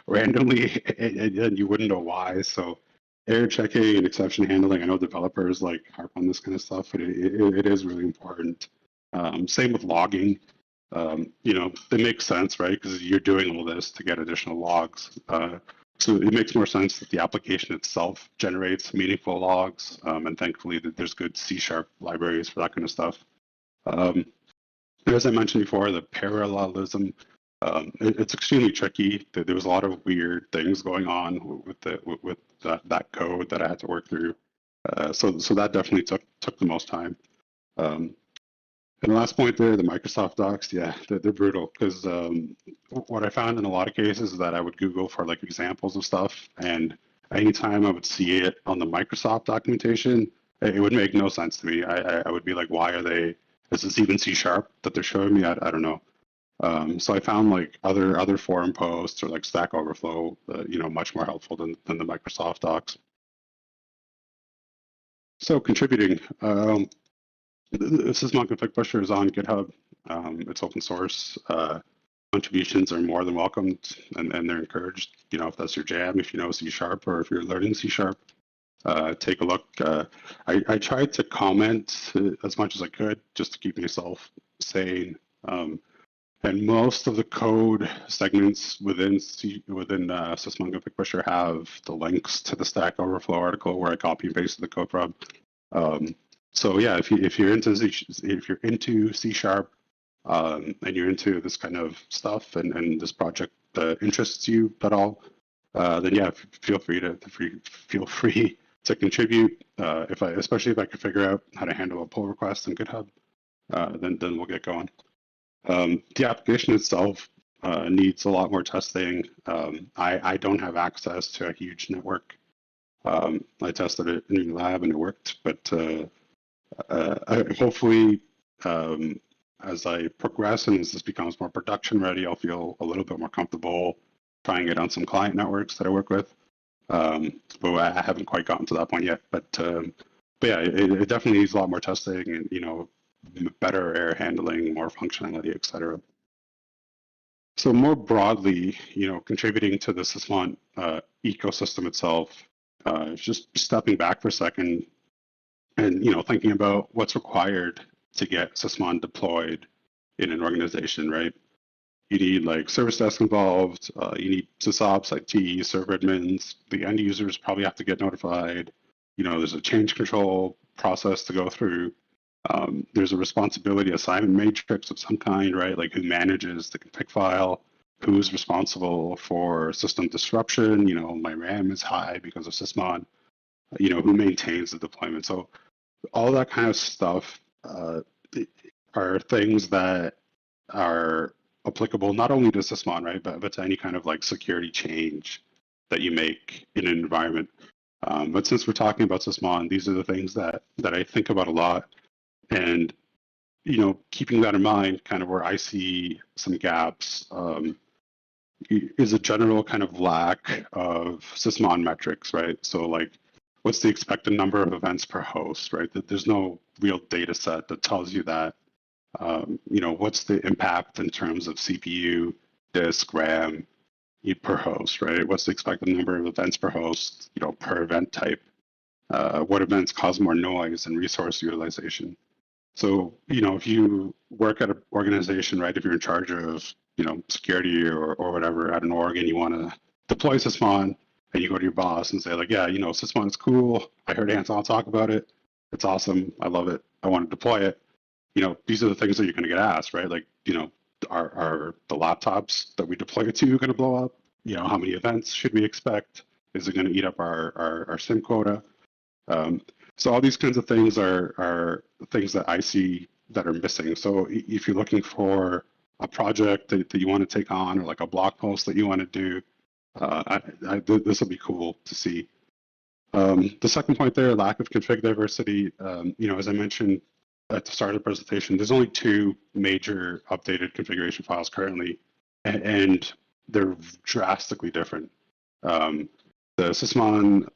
randomly and you wouldn't know why. So error checking and exception handling, I know developers like harp on this kind of stuff, but it is really important. Same with logging. It makes sense, right? Because you're doing all this to get additional logs. So it makes more sense that the application itself generates meaningful logs, and thankfully that there's good C# libraries for that kind of stuff. As I mentioned before, the parallelism, it's extremely tricky. There was a lot of weird things going on with that code that I had to work through. So that definitely took the most time. And the last point there, the Microsoft docs, yeah, they're brutal, because what I found in a lot of cases is that I would Google for like examples of stuff, and anytime I would see it on the Microsoft documentation, it would make no sense to me. I would be like, why are they, is this even C# that they're showing me? I don't know. So I found like other forum posts or like Stack Overflow, much more helpful than the Microsoft docs. So contributing. SysmonConfigPusher is on GitHub. It's open source. Contributions are more than welcomed, and they're encouraged. If that's your jam, if you know C# or if you're learning C#, take a look. I tried to comment as much as I could just to keep myself sane. And most of the code segments within SysmonConfigPusher have the links to the Stack Overflow article where I copy and pasted the code from. So yeah, if you're into C# and you're into this kind of stuff and this project interests you at all, then yeah, feel free to contribute. Especially if I can figure out how to handle a pull request in GitHub, then we'll get going. The application itself needs a lot more testing. I don't have access to a huge network. I tested it in the lab and it worked, but hopefully, as I progress and as this becomes more production ready, I'll feel a little bit more comfortable trying it on some client networks that I work with. But I haven't quite gotten to that point yet. But yeah, it definitely needs a lot more testing and better error handling, more functionality, etc. So more broadly, contributing to the Sysmon ecosystem itself, just stepping back for a second and thinking about what's required to get Sysmon deployed in an organization, right? You need like service desk involved, you need sysops, IT, server admins, the end users probably have to get notified. There's a change control process to go through. There's a responsibility assignment matrix of some kind, right? Like who manages the config file, who's responsible for system disruption. My RAM is high because of Sysmon. Who maintains the deployment. So all that kind of stuff are things that are applicable not only to Sysmon, right, but to any kind of like security change that you make in an environment. But since we're talking about Sysmon, these are the things that I think about a lot. And keeping that in mind, kind of where I see some gaps is a general kind of lack of Sysmon metrics, right? So like, what's the expected number of events per host, right? That there's no real data set that tells you that. What's the impact in terms of CPU, disk, RAM per host, right? What's the expected number of events per host, per event type? What events cause more noise and resource utilization? So, if you work at an organization, right, if you're in charge of, security or whatever at an org, and you want to deploy Sysmon, and you go to your boss and say like, yeah, Sysmon is cool. I heard Anton talk about it. It's awesome. I love it. I want to deploy it. These are the things that you're going to get asked, right? Like, are the laptops that we deploy it to going to blow up? How many events should we expect? Is it going to eat up our SIM quota? So all these kinds of things are things that I see that are missing. So if you're looking for a project that you want to take on, or like a blog post that you want to do, this will be cool to see. The second point there, lack of config diversity. As I mentioned at the start of the presentation, there's only 2 major updated configuration files currently, and they're drastically different. The Sysmon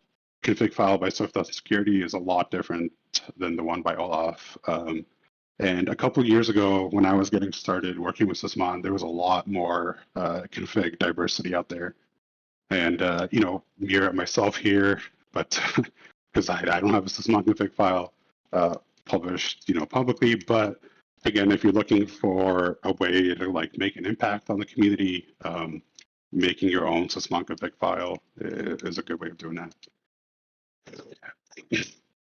config file by Swift.security is a lot different than the one by Olaf. And a couple of years ago, when I was getting started working with Sysmon, there was a lot more config diversity out there. And, mirror myself here, but because I don't have a Sysmon config file published, publicly. But again, if you're looking for a way to like make an impact on the community, making your own Sysmon config file is a good way of doing that.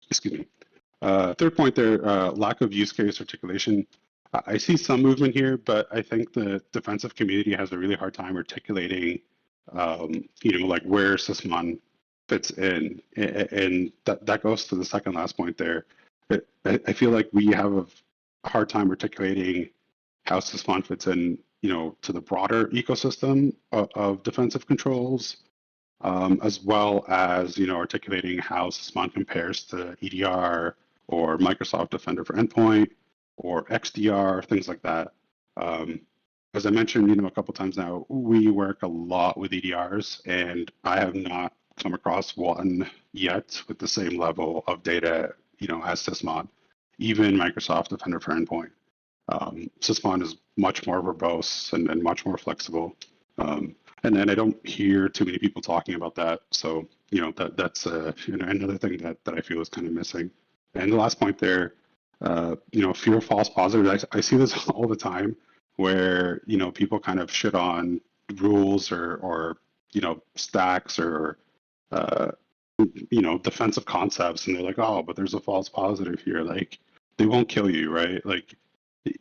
Excuse me. Third point there, lack of use case articulation. I see some movement here, but I think the defensive community has a really hard time articulating, like where Sysmon fits in. And that goes to the second last point there. I feel like we have a hard time articulating how Sysmon fits in, to the broader ecosystem of defensive controls, as well as, articulating how Sysmon compares to EDR or Microsoft Defender for Endpoint or XDR, things like that. As I mentioned, a couple times now, we work a lot with EDRs, and I have not come across one yet with the same level of data, as Sysmon, even Microsoft Defender for Endpoint. Sysmon is much more verbose and much more flexible. And then I don't hear too many people talking about that. So, that's another thing that I feel is kind of missing. And the last point there, fear of false positives. I see this all the time where, people kind of shit on rules or stacks or, defensive concepts. And they're like, oh, but there's a false positive here. Like, they won't kill you, right? Like,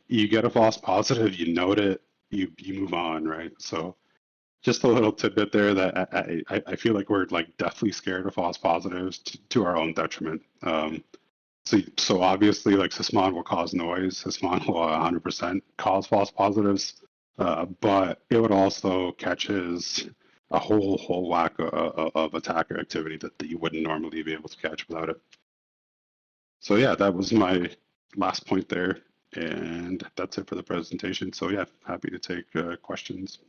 you get a false positive, you note it, you move on, right? So just a little tidbit there that I feel like we're like deathly scared of false positives to our own detriment. So obviously, like Sysmon will cause noise. Sysmon will 100% cause false positives, but it would also catches a whole whack of attacker activity that you wouldn't normally be able to catch without it. So yeah, that was my last point there, and that's it for the presentation. So yeah, happy to take questions.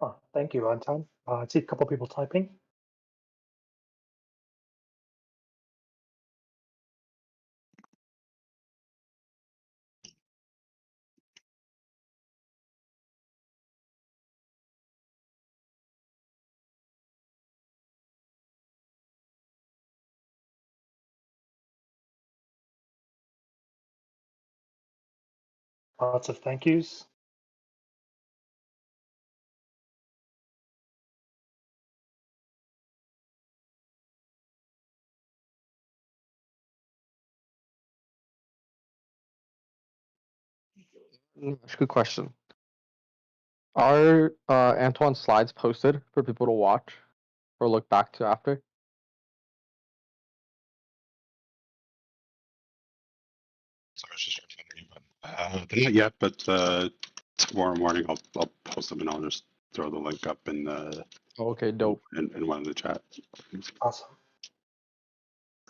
Oh, thank you, Anton. I see a couple people typing. Lots of thank yous. Good question. Are Antoine's slides posted for people to watch or look back to after? Sorry, I was just trying to find the not yet, but tomorrow morning I'll post them and I'll just throw the link up in the Okay, dope. in one of the chats. Awesome.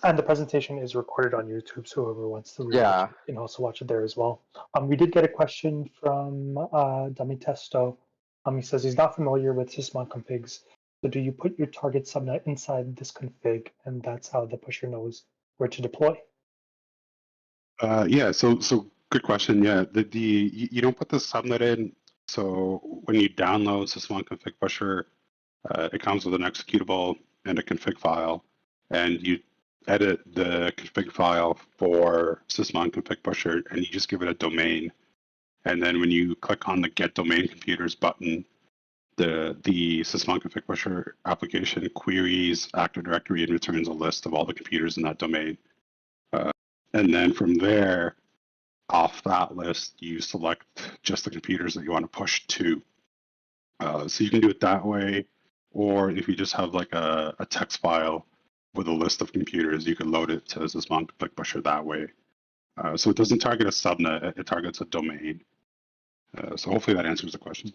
And the presentation is recorded on YouTube, so whoever wants to rewatch Yeah. it can also watch it there as well. We did get a question from Dummy Testo. He says he's not familiar with Sysmon configs. So do you put your target subnet inside this config, and that's how the pusher knows where to deploy? Yeah, so good question. Yeah, you don't put the subnet in. So when you download SysmonConfigPusher, it comes with an executable and a config file, and you edit the config file for SysmonConfigPusher, and you just give it a domain. And then when you click on the Get Domain Computers button, the SysmonConfigPusher application queries Active Directory and returns a list of all the computers in that domain. And then from there, off that list, you select just the computers that you want to push to. So you can do it that way, or if you just have like a text file with a list of computers, you can load it to SysmonConfigPusher that way. So it doesn't target a subnet, it targets a domain. So hopefully that answers the question.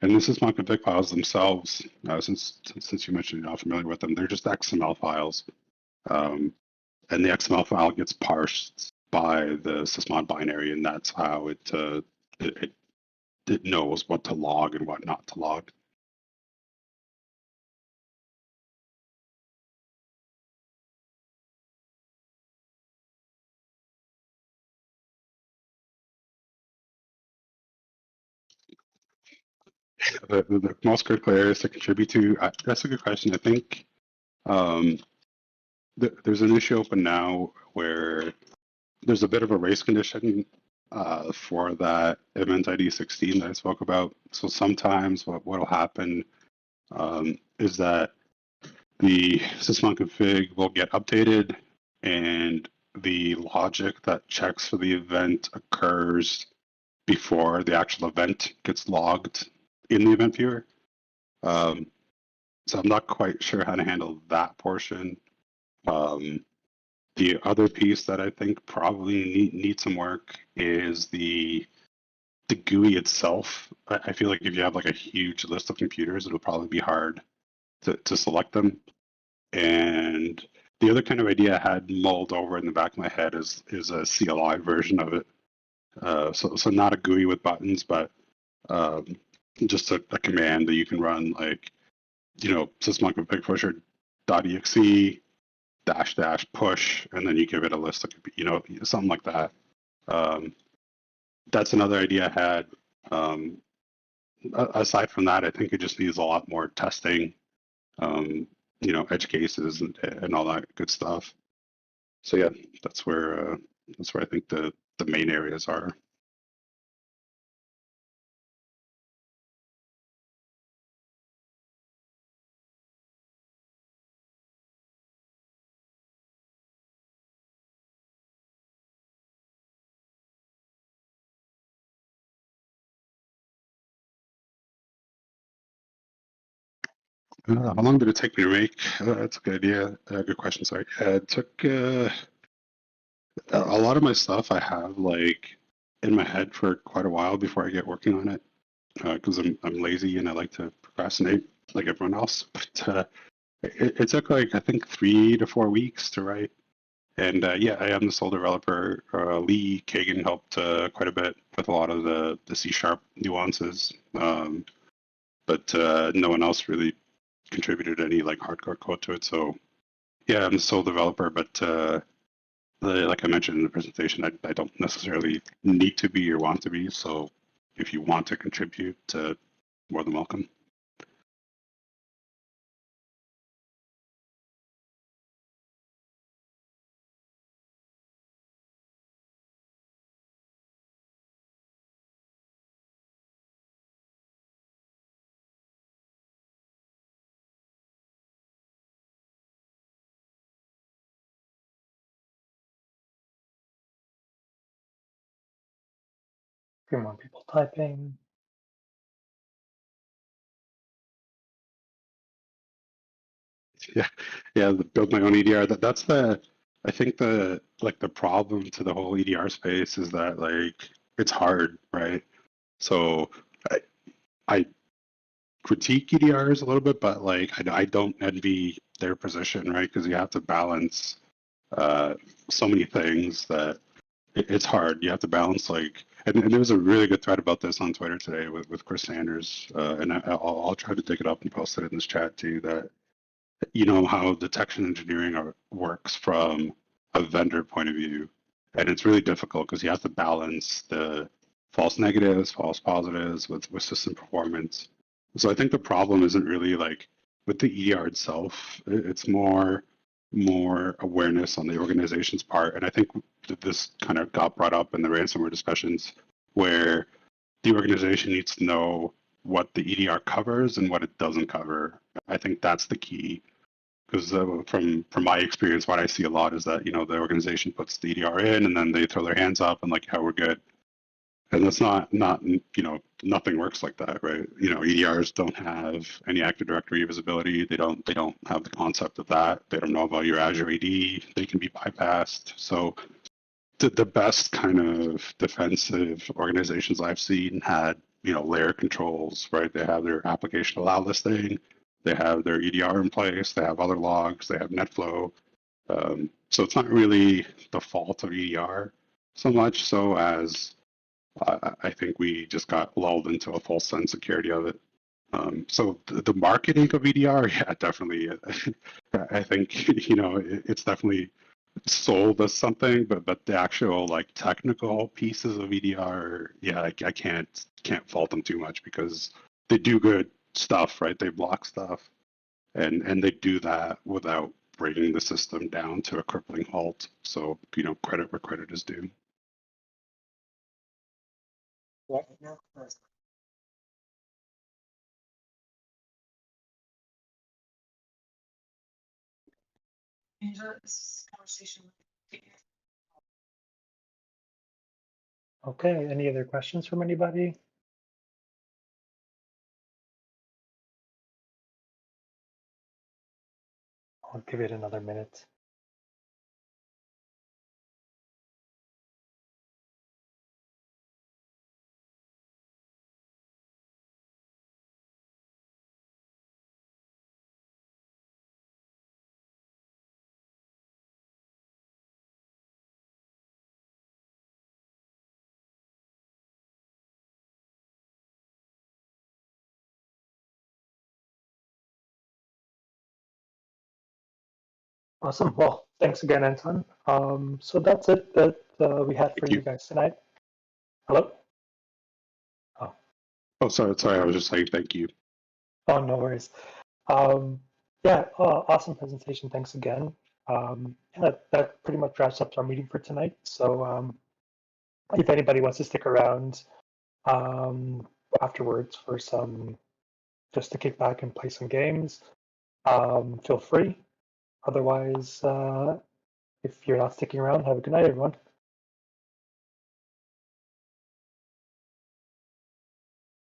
And the SysmonConfig files themselves, since you mentioned you're not familiar with them, they're just XML files. And the XML file gets parsed by the Sysmon binary, and that's how it knows what to log and what not to log. The most critical areas to contribute to, that's a good question. I think there's an issue open now where there's a bit of a race condition for that event ID 16 that I spoke about. So sometimes what will happen is that the Sysmon config will get updated and the logic that checks for the event occurs before the actual event gets logged in the event viewer. So I'm not quite sure how to handle that portion. The other piece that I think probably needs some work is the GUI itself. I feel like if you have like a huge list of computers, it'll probably be hard to select them. And the other kind of idea I had mulled over in the back of my head is a CLI version of it. So not a GUI with buttons, but just a command that you can run, like, SysmonConfigPusher.exe -- push, and then you give it a list of, something like that. That's another idea I had. Aside from that, I think it just needs a lot more testing, edge cases and all that good stuff. So yeah, that's where I think the main areas are. How long did it take me to make? That's a good idea. Good question. Sorry. It took a lot of my stuff I have like in my head for quite a while before I get working on it, because I'm lazy and I like to procrastinate like everyone else. But it took like, I think 3 to 4 weeks to write. And yeah, I am the sole developer. Lee Kagan helped quite a bit with a lot of the C# nuances, but no one else really contributed any like hardcore code to it. So yeah, I'm the sole developer, but like I mentioned in the presentation, I don't necessarily need to be or want to be. So if you want to contribute, more than welcome. A few more people typing. Yeah, build my own EDR. That's I think the problem to the whole EDR space is that like it's hard, right? So I critique EDRs a little bit, but like I don't envy their position, right? Because you have to balance so many things that it's hard. You have to balance like, and there was a really good thread about this on Twitter today with Chris Sanders, and I'll try to dig it up and post it in this chat too. That how detection engineering works from a vendor point of view, and it's really difficult because you have to balance the false negatives, false positives with system performance. So I think the problem isn't really like with the EDR itself, it's more awareness on the organization's part. And I think that this kind of got brought up in the ransomware discussions, where the organization needs to know what the EDR covers and what it doesn't cover. I think that's the key, because from my experience, what I see a lot is that, you know, the organization puts the EDR in and then they throw their hands up and like, yeah, we're good. And that's not, you know, nothing works like that, right? You know, EDRs don't have any Active Directory visibility. They don't have the concept of that. They don't know about your Azure AD. They can be bypassed. So the best kind of defensive organizations I've seen had, you know, layer controls, right? They have their application allow listing. They have their EDR in place. They have other logs. They have NetFlow. So it's not really the fault of EDR so much so as I think we just got lulled into a false sense of security of it. So the marketing of EDR, yeah, definitely. I think, you know, it's definitely sold as something, but the actual like technical pieces of EDR, yeah, I can't fault them too much, because they do good stuff, right? They block stuff, and they do that without bringing the system down to a crippling halt. So, you know, credit where credit is due. Okay, any other questions from anybody? I'll give it another minute. Awesome. Well, thanks again, Anton. So that's it that we had for you guys tonight. Hello? Oh, sorry. I was just saying thank you. Oh, no worries. Yeah, awesome presentation. Thanks again. Yeah, that pretty much wraps up our meeting for tonight. So if anybody wants to stick around afterwards for just to kick back and play some games, feel free. Otherwise, if you're not sticking around, have a good night, everyone.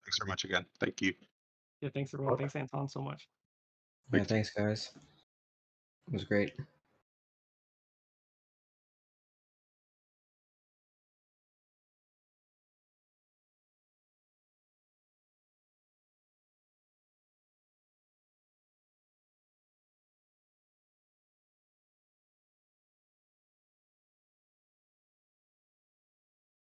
Thanks very much again. Thank you. Yeah, thanks everyone. Thanks Anton so much. Yeah, thanks guys. It was great.